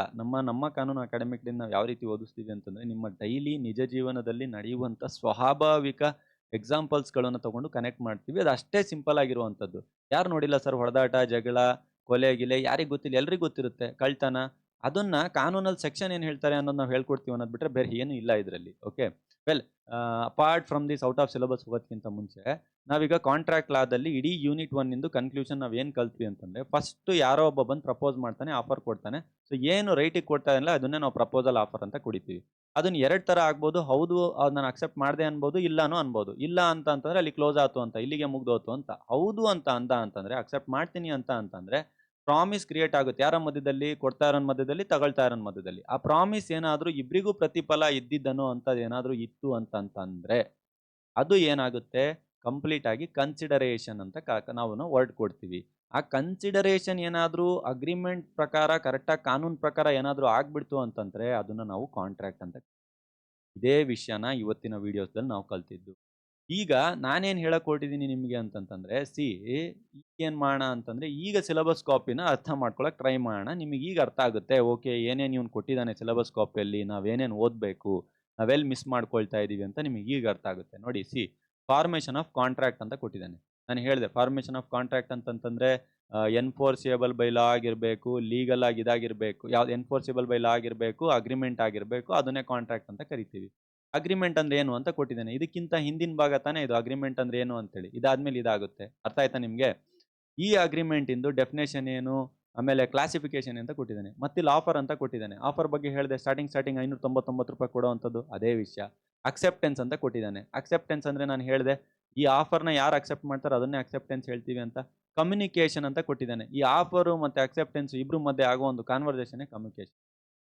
ನಮ್ಮ ಕಾನೂನು ಅಕಾಡೆಮಿಕ್ದಿಂದ ನಾವು ಯಾವ ರೀತಿ ಓದಿಸ್ತೀವಿ ಅಂತಂದ್ರೆ ನಿಮ್ಮ ಡೈಲಿ ನಿಜ ಜೀವನದಲ್ಲಿ ನಡೆಯುವಂಥ ಸ್ವಾಭಾವಿಕ ಎಕ್ಸಾಂಪಲ್ಸ್ಗಳನ್ನು ತಗೊಂಡು ಕನೆಕ್ಟ್ ಮಾಡ್ತೀವಿ. ಅದು ಅಷ್ಟೇ ಸಿಂಪಲ್ ಆಗಿರುವಂಥದ್ದು. ಯಾರು ನೋಡಿಲ್ಲ ಸರ್ ಹೊಡೆದಾಟ, ಜಗಳ, ಕೊಲೆ ಗಿಲೆ, ಯಾರಿಗೆ ಗೊತ್ತಿಲ್ಲ? ಎಲ್ರಿಗೂ ಗೊತ್ತಿರುತ್ತೆ. ಕಳ್ತನ, ಅದನ್ನ ಕಾನೂನಲ್ಲಿ ಸೆಕ್ಷನ್ ಏನು ಹೇಳ್ತಾರೆ ಅನ್ನೋದು ನಾವು ಹೇಳ್ಕೊಡ್ತೀವಿ ಅನ್ನೋದು ಬಿಟ್ರೆ ಬೇರೆ ಏನೂ ಇಲ್ಲ ಇದರಲ್ಲಿ. Okay, well, apart from this out of syllabus ಹೋಗೋದಕ್ಕಿಂತ ಮುಂಚೆ ನಾವೀಗ ಕಾಂಟ್ರಾಕ್ಟ್ ಲಾದಲ್ಲಿ ಇಡೀ ಯೂನಿಟ್ 1 ಇಂದು ಕನ್ಕ್ಲೂಷನ್ ನಾವು ಏನು ಕಲ್ತ್ವಿ ಅಂತಂದ್ರೆ, ಫಸ್ಟ್ ಯಾರೋ ಒಬ್ಬ ಬಂದು ಪ್ರಪೋಸ್ ಮಾಡ್ತಾನೆ, ಆಫರ್ ಕೊಡ್ತಾನೆ. ಸೊ ಏನು ರೈಟಿಗೆ ಕೊಡ್ತಾ ಇಲ್ಲ ಅದನ್ನೇ ನಾವು ಪ್ರಪೋಸಲ್ ಆಫರ್ ಅಂತ ಕುಡಿತೀವಿ. ಅದನ್ನ 2 ಥರ ಆಗ್ಬೋದು. ಹೌದು ಅದು ನಾನು ಅಕ್ಸೆಪ್ಟ್ ಮಾಡಿದೆ ಅನ್ಬೋದು, ಇಲ್ಲಾನು ಅನ್ಬೋದು. ಇಲ್ಲ ಅಂತಂದ್ರೆ ಅಲ್ಲಿ ಕ್ಲೋಸ್ ಆಯ್ತು ಅಂತ, ಇಲ್ಲಿಗೆ ಮುಗ್ದೋತು ಅಂತ. ಹೌದು ಅಂತ ಅಂತಂದ್ರೆ ಅಕ್ಸೆಪ್ಟ್ ಮಾಡ್ತೀನಿ ಅಂತಂದ್ರೆ ಪ್ರಾಮಿಸ್ ಕ್ರಿಯೇಟ್ ಆಗುತ್ತೆ. ಯಾರ ಮಧ್ಯದಲ್ಲಿ? ಕೊಡ್ತಾ ಇರೋನ್ ಮಧ್ಯದಲ್ಲಿ, ತಗೊಳ್ತಾ ಇರೋನ್ ಮಧ್ಯದಲ್ಲಿ. ಆ ಪ್ರಾಮಿಸ್ ಏನಾದ್ರೂ ಇಬ್ರಿಗೂ ಪ್ರತಿಫಲ ಇದ್ದಿದ್ದನೋ ಅಂತದ್ ಏನಾದ್ರೂ ಇತ್ತು ಅಂತಂದ್ರೆ ಅದು ಏನಾಗುತ್ತೆ? ಕಂಪ್ಲೀಟ್ ಆಗಿ ಕನ್ಸಿಡರೇಷನ್ ಅಂತ ನಾವು ವರ್ಡ್ ಕೊಡ್ತೀವಿ. ಆ ಕನ್ಸಿಡರೇಷನ್ ಏನಾದ್ರೂ ಅಗ್ರಿಮೆಂಟ್ ಪ್ರಕಾರ ಕರೆಕ್ಟಾಗಿ ಕಾನೂನು ಪ್ರಕಾರ ಏನಾದ್ರೂ ಆಗ್ಬಿಡ್ತು ಅಂತಂದ್ರೆ ಅದನ್ನ ನಾವು ಕಾಂಟ್ರಾಕ್ಟ್ ಅಂತ. ಇದೇ ವಿಷಯನ ಇವತ್ತಿನ ವಿಡಿಯೋಸ್ದಲ್ಲಿ ನಾವು ಕಲ್ತಿದ್ದು. ಈಗ ನಾನೇನು ಹೇಳಕ್ ಹೊರಟಿದ್ದೀನಿ ನಿಮಗೆ ಅಂತಂತಂದ್ರೆ, ಏನ್ ಮಾಡೋಣ ಅಂತಂದ್ರೆ, ಈಗ ಸಿಲೆಬಸ್ ಕಾಪಿನ ಅರ್ಥ ಮಾಡ್ಕೊಳಕ್ ಟ್ರೈ ಮಾಡೋಣ. ನಿಮಗೆ ಈಗ ಅರ್ಥ ಆಗುತ್ತೆ. ಓಕೆ, ಏನೇನು ಇವ್ನು ಕೊಟ್ಟಿದ್ದಾನೆ ಸಿಲೆಬಸ್ ಕಾಪಿಯಲ್ಲಿ, ನಾವೇನೇನು ಓದಬೇಕು, ನಾವೆಲ್ಲಿ ಮಿಸ್ ಮಾಡ್ಕೊಳ್ತಾ ಇದೀವಿ ಅಂತ ನಿಮಗೆ ಈಗ ಅರ್ಥ ಆಗುತ್ತೆ. ನೋಡಿ, ಫಾರ್ಮೇಷನ್ ಆಫ್ ಕಾಂಟ್ರಾಕ್ಟ್ ಅಂತ ಕೊಟ್ಟಿದ್ದಾನೆ. ನಾನು ಹೇಳಿದೆ ಫಾರ್ಮೇಷನ್ ಆಫ್ ಕಾಂಟ್ರಾಕ್ಟ್ ಅಂತಂತಂದ್ರೆ ಎನ್ಫೋರ್ಸಿಯಬಲ್ ಬೈ ಲಾ ಆಗಿರಬೇಕು, ಲೀಗಲ್ ಆಗಿ ಇದಾಗಿರ್ಬೇಕು. ಯಾವ್ದು ಎನ್ಫೋರ್ಸಿಬಲ್ ಬೈ ಲಾ ಆಗಿರಬೇಕು, ಅಗ್ರಿಮೆಂಟ್ ಆಗಿರಬೇಕು, ಅದನ್ನೇ ಕಾಂಟ್ರಾಕ್ಟ್ ಅಂತ ಕರಿತೀವಿ. ಅಗ್ರಿಮೆಂಟ್ ಅಂದ್ರೆ ಏನು ಅಂತ ಕೊಟ್ಟಿದ್ದೇನೆ. ಇದಕ್ಕಿಂತ ಹಿಂದಿನ ಭಾಗ ತಾನೇ ಇದು ಅಗ್ರಿಮೆಂಟ್ ಅಂದ್ರೆ ಏನು ಅಂತೇಳಿ. ಇದಾದ್ಮೇಲೆ ಇದಾಗುತ್ತೆ. ಅರ್ಥ ಆಯ್ತಾ ನಿಮಗೆ? ಈ ಅಗ್ರಿಮೆಂಟ್ ಇಂದು ಡೆಫಿನೇಷನ್ ಏನು, ಆಮೇಲೆ ಕ್ಲಾಸಿಫಿಕೇಶನ್ ಅಂತ ಕೊಟ್ಟಿದ್ದಾನೆ. ಮತ್ತಿಲ್ಲಿ ಆಫರ್ ಅಂತ ಕೊಟ್ಟಿದ್ದಾನೆ. ಆಫರ್ ಬಗ್ಗೆ ಹೇಳಿದೆ, ಸ್ಟಾರ್ಟಿಂಗ್ ₹599 ಕೊಡುವಂಥದ್ದು ಅದೇ ವಿಷಯ. ಅಕ್ಸೆಪ್ಟೆನ್ಸ್ ಅಂತ ಕೊಟ್ಟಿದ್ದಾನೆ. ಅಕ್ಸೆಪ್ಟೆನ್ಸ್ ಅಂದ್ರೆ ನಾನು ಹೇಳಿದೆ ಈ ಆಫರ್ನ ಯಾರು ಅಕ್ಸೆಪ್ಟ್ ಮಾಡ್ತಾರೋ ಅದನ್ನೇ ಅಕ್ಸೆಪ್ಟೆನ್ಸ್ ಹೇಳ್ತೀವಿ ಅಂತ. ಕಮ್ಯುನಿಕೇಶನ್ ಅಂತ ಕೊಟ್ಟಿದ್ದಾನೆ. ಈ ಆಫರು ಮತ್ತೆ ಅಕ್ಸೆಪ್ಟೆನ್ಸ್ ಇಬ್ರು ಮಧ್ಯೆ ಆಗೋ ಒಂದು ಕಾನ್ವರ್ಸೇಷನ್ ಕಮ್ಯುನಿಕೇಶನ್.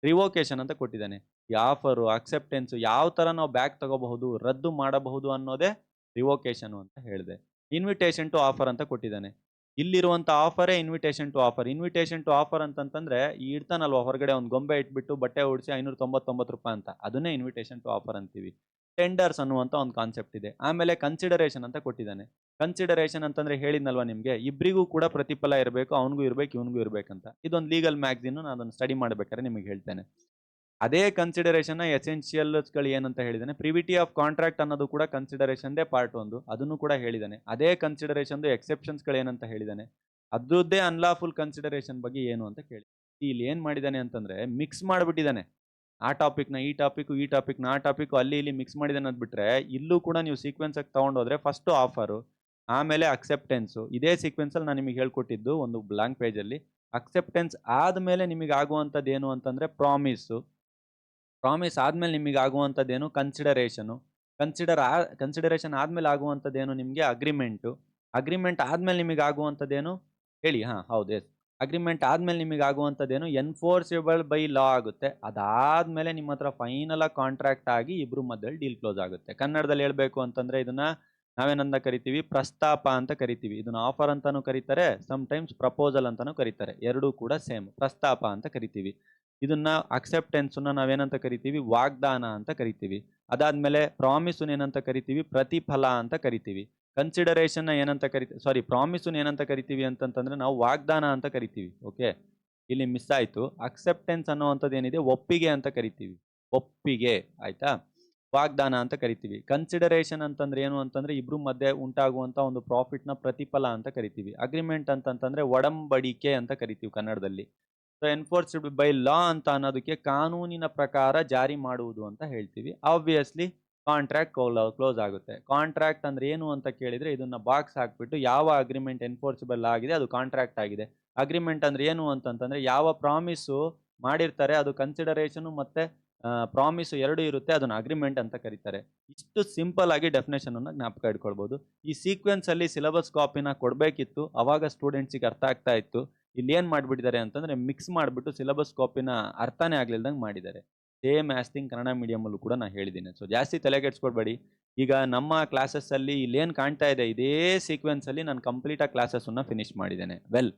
ರಿವೋಕೇಶನ್ ಅಂತ ಕೊಟ್ಟಿದ್ದಾನೆ. ಈ ಆಫರು, ಅಕ್ಸೆಪ್ಟೆನ್ಸ್ ಯಾವ ತರ ನಾವು ಬ್ಯಾಕ್ ತಗೋಬಹುದು, ರದ್ದು ಮಾಡಬಹುದು ಅನ್ನೋದೇ ರಿವೋಕೇಶನ್ ಅಂತ ಹೇಳಿದೆ. ಇನ್ವಿಟೇಷನ್ ಟು ಆಫರ್ ಅಂತ ಕೊಟ್ಟಿದ್ದಾನೆ. ಇಲ್ಲಿರುವಂತ ಆಫರೇ invitation to offer. Invitation to offer ಅಂತಂತಂದ್ರೆ ಇಡ್ತಾನಲ್ವಾ ಹೊರಗಡೆ ಒಂದು ಗೊಂಬೆ ಇಟ್ಬಿಟ್ಟು ಬಟ್ಟೆ ಉಡಿಸಿ ₹599 ಅಂತ, ಅದನ್ನೇ ಇನ್ವಿಟೇಷನ್ ಟು ಆಫರ್ ಅಂತೀವಿ. ಟೆಂಡರ್ಸ್ ಅನ್ನುವಂತ ಒಂದು ಕಾನ್ಸೆಪ್ಟ್ ಇದೆ. ಆಮೇಲೆ ಕನ್ಸಿಡರೇಷನ್ ಅಂತ ಕೊಟ್ಟಿದ್ದಾನೆ. ಕನ್ಸಿಡರೇಷನ್ ಅಂತಂದ್ರೆ ಹೇಳಿದ್ನಲ್ವಾ ನಿಮ್ಗೆ, ಇಬ್ಬರಿಗೂ ಕೂಡ ಪ್ರತಿಫಲ ಇರಬೇಕು, ಅವನಿಗೂ ಇರ್ಬೇಕು, ಇವನಿಗೂ ಇರ್ಬೇಕಂತ. ಇದೊಂದು ಲೀಗಲ್ ಮ್ಯಾಗ್ಝಿನ್, ನಾನು ಅದನ್ನು ಸ್ಟಡಿ ಮಾಡ್ಬೇಕಾದ್ರೆ ನಿಮಗೆ ಹೇಳ್ತೇನೆ. ಅದೇ ಕನ್ಸಿಡರೇಷನ್ ಎಸೆನ್ಷಿಯಲ್ಸ್ಗಳು ಏನಂತ ಹೇಳಿದಾನೆ. ಪ್ರಿವಿಟಿ ಆಫ್ ಕಾಂಟ್ರಾಕ್ಟ್ ಅನ್ನೋದು ಕೂಡ ಕನ್ಸಿಡರೇಷನ್ದೇ ಪಾರ್ಟ್ 1, ಅದನ್ನು ಕೂಡ ಹೇಳಿದಾನೆ. ಅದೇ ಕನ್ಸಿಡರೇಷನ್ ಎಕ್ಸೆಪ್ಷನ್ಸ್ಗಳು ಏನಂತ ಹೇಳಿದಾನೆ. ಅದ್ರದ್ದೇ ಅನ್ಲಾಫುಲ್ ಕನ್ಸಿಡರೇಷನ್ ಬಗ್ಗೆ ಏನು ಅಂತ ಕೇಳಿ ಇಲ್ಲಿ ಏನ್ ಮಾಡಿದಾನೆ ಅಂತಂದ್ರೆ ಮಿಕ್ಸ್ ಮಾಡಿಬಿಟ್ಟಿದ್ದಾನೆ. ಆ ಟಾಪಿಕ್ನ ಈ ಟಾಪಿಕ್, ಈ ಟಾಪಿಕ್ನ ಆ ಟಾಪಿಕ್, ಅಲ್ಲಿ ಇಲ್ಲಿ ಮಿಕ್ಸ್ ಮಾಡಿದಾನೆ ಅಂದ್ಬಿಟ್ರೆ, ಇಲ್ಲೂ ಕೂಡ ನೀವು ಸೀಕ್ವೆನ್ಸ್ ಆಗಿ ತಗೊಂಡೋದ್ರೆ ಫಸ್ಟ್ ಆಫರು, ಆಮೇಲೆ ಅಕ್ಸೆಪ್ಟೆನ್ಸು. ಇದೇ ಸೀಕ್ವೆನ್ಸ್ ಅಲ್ಲಿ ನಾನು ನಿಮಗೆ ಹೇಳ್ಕೊಟ್ಟಿದ್ದು ಒಂದು ಬ್ಲಾಂಕ್ ಪೇಜ್ ಅಲ್ಲಿ. ಅಕ್ಸೆಪ್ಟೆನ್ಸ್ ಆದ್ಮೇಲೆ ನಿಮಗೆ ಆಗುವಂಥದ್ದು ಏನು ಅಂತಂದ್ರೆ ಪ್ರಾಮಿಸ್. ಪ್ರಾಮಿಸ್ ಆದ್ಮೇಲೆ ನಿಮಗೆ ಆಗುವಂಥದ್ದೇನು ಕನ್ಸಿಡರೇಷನು. ಕನ್ಸಿಡರೇಷನ್ ಆದ್ಮೇಲೆ ಆಗುವಂಥದ್ದೇನು ನಿಮಗೆ ಅಗ್ರಿಮೆಂಟು. ಅಗ್ರಿಮೆಂಟ್ ಆದ್ಮೇಲೆ ನಿಮಗೆ ಆಗುವಂಥದ್ದೇನು ಹೇಳಿ? ಹೌದು, ಎಸ್. ಅಗ್ರಿಮೆಂಟ್ ಆದ್ಮೇಲೆ ನಿಮಗೆ ಆಗುವಂಥದ್ದೇನು ಎನ್ಫೋರ್ಸಿಬಲ್ ಬೈ ಲಾ ಆಗುತ್ತೆ. ಅದಾದ್ಮೇಲೆ ನಿಮ್ಮ ಹತ್ರ ಫೈನಲ್ ಆಗಿ ಕಾಂಟ್ರಾಕ್ಟ್ ಆಗಿ ಇಬ್ರು ಮಧ್ಯದಲ್ಲಿ ಡೀಲ್ ಕ್ಲೋಸ್ ಆಗುತ್ತೆ. ಕನ್ನಡದಲ್ಲಿ ಹೇಳ್ಬೇಕು ಅಂತಂದ್ರೆ ಇದನ್ನ ನಾವೇನಂತ ಕರಿತೀವಿ, ಪ್ರಸ್ತಾಪ ಅಂತ ಕರಿತೀವಿ. ಇದನ್ನ ಆಫರ್ ಅಂತಾನು ಕರೀತಾರೆ, ಸಮ್ ಟೈಮ್ಸ್ ಪ್ರಪೋಸಲ್ ಅಂತಾನು ಕರೀತಾರೆ. ಎರಡೂ ಕೂಡ ಸೇಮ್, ಪ್ರಸ್ತಾಪ ಅಂತ ಕರಿತೀವಿ. ಇದನ್ನ ಅಕ್ಸೆಪ್ಟೆನ್ಸ್ ನಾವೇನಂತ ಕರಿತೀವಿ, ವಾಗ್ದಾನ ಅಂತ ಕರಿತೀವಿ. ಅದಾದ್ಮೇಲೆ ಪ್ರಾಮಿಸ್ ಏನಂತ ಕರಿತೀವಿ, ಪ್ರತಿಫಲ ಅಂತ ಕರಿತೀವಿ. ಕನ್ಸಿಡರೇಷನ್ ಏನಂತ ಕರಿತೀವಿ, ಸಾರಿ, ಪ್ರಾಮಿಸ್ ಏನಂತ ಕರಿತೀವಿ ಅಂತಂತಂದ್ರೆ ನಾವು ವಾಗ್ದಾನ ಅಂತ ಕರಿತೀವಿ. ಓಕೆ, ಇಲ್ಲಿ ಮಿಸ್ ಆಯ್ತು. ಅಕ್ಸೆಪ್ಟೆನ್ಸ್ ಅನ್ನುವಂಥದ್ದು ಏನಿದೆ, ಒಪ್ಪಿಗೆ ಅಂತ ಕರಿತೀವಿ. ಒಪ್ಪಿಗೆ, ಆಯ್ತಾ. ವಾಗ್ದಾನ ಅಂತ ಕರಿತೀವಿ. ಕನ್ಸಿಡರೇಷನ್ ಅಂತಂದ್ರೆ ಏನು ಅಂತಂದ್ರೆ ಇಬ್ರು ಮಧ್ಯೆ ಉಂಟಾಗುವಂತ ಒಂದು ಪ್ರಾಫಿಟ್ ನ ಪ್ರತಿಫಲ ಅಂತ ಕರಿತೀವಿ. ಅಗ್ರಿಮೆಂಟ್ ಅಂತಂತಂದ್ರೆ ಒಡಂಬಡಿಕೆ ಅಂತ ಕರಿತೀವಿ ಕನ್ನಡದಲ್ಲಿ. ಸೊ ಎನ್ಫೋರ್ಸ್ಡ್ ಬೈ ಲಾ ಅಂತ ಅನ್ನೋದಕ್ಕೆ ಕಾನೂನಿನ ಪ್ರಕಾರ ಜಾರಿ ಮಾಡುವುದು ಅಂತ ಹೇಳ್ತೀವಿ. ಆಬ್ವಿಯಸ್ಲಿ ಕಾಂಟ್ರಾಕ್ಟ್ ಕ್ಲೋಸ್ ಆಗುತ್ತೆ. ಕಾಂಟ್ರಾಕ್ಟ್ ಅಂದ್ರೆ ಏನು ಅಂತ ಕೇಳಿದ್ರೆ ಇದನ್ನ ಬಾಕ್ಸ್ ಹಾಕ್ಬಿಟ್ಟು ಯಾವ ಅಗ್ರಿಮೆಂಟ್ ಎನ್ಫೋರ್ಸಿಬಲ್ ಆಗಿದೆ ಅದು ಕಾಂಟ್ರಾಕ್ಟ್ ಆಗಿದೆ. ಅಗ್ರಿಮೆಂಟ್ ಅಂದ್ರೆ ಏನು ಅಂತಂತಂದ್ರೆ ಯಾವ ಪ್ರಾಮಿಸು ಮಾಡಿರ್ತಾರೆ ಅದು ಕನ್ಸಿಡರೇಷನ್ ಮತ್ತೆ ಪ್ರಾಮಿಸ್ ಎರಡು ಇರುತ್ತೆ, ಅದನ್ನ ಅಗ್ರಿಮೆಂಟ್ ಅಂತ ಕರೀತಾರೆ. ಇಷ್ಟು ಸಿಂಪಲ್ ಆಗಿ ಡೆಫಿನೇಷನ್ ಅನ್ನ ಜ್ಞಾಪಕ ಇಟ್ಕೊಳ್ಬಹುದು. ಈ ಸೀಕ್ವೆನ್ಸ್ ಅಲ್ಲಿ ಸಿಲೆಬಸ್ ಕಾಪಿನ ಕೊಡ್ಬೇಕಿತ್ತು, ಅವಾಗ ಸ್ಟೂಡೆಂಟ್ಸಿಗೆ ಅರ್ಥ ಆಗ್ತಾ ಇತ್ತು. ಇಲ್ಲಿ ಏನ್ ಮಾಡ್ಬಿಟ್ಟಿದ್ದಾರೆ ಅಂತಂದ್ರೆ ಮಿಕ್ಸ್ ಮಾಡ್ಬಿಟ್ಟು ಸಿಲೆಬಸ್ ಕಾಪಿನ ಅರ್ಥನೇ ಆಗ್ಲಿಲ್ದಂಗೆ ಮಾಡಿದ್ದಾರೆ. Same as thing Kannada medium ಅಲ್ಲೂ ಕೂಡ ನಾನು ಹೇಳಿದ್ದೀನಿ. ಸೊ ಜಾಸ್ತಿ ತಲೆಗೆಡ್ಸ್ಕೊಡ್ಬೇಡಿ. ಈಗ ನಮ್ಮ ಕ್ಲಾಸಸ್ ಅಲ್ಲಿ ಇಲ್ಲೇನ್ ಕಾಣ್ತಾ ಇದೆ ಇದೇ ಸೀಕ್ವೆನ್ಸ್ ಅಲ್ಲಿ ನಾನು ಕಂಪ್ಲೀಟ್ ಆಗಿ ಕ್ಲಾಸಸ್ ಅನ್ನ ಫಿನಿಶ್ ಮಾಡಿದ್ದೇನೆ. ವೆಲ್,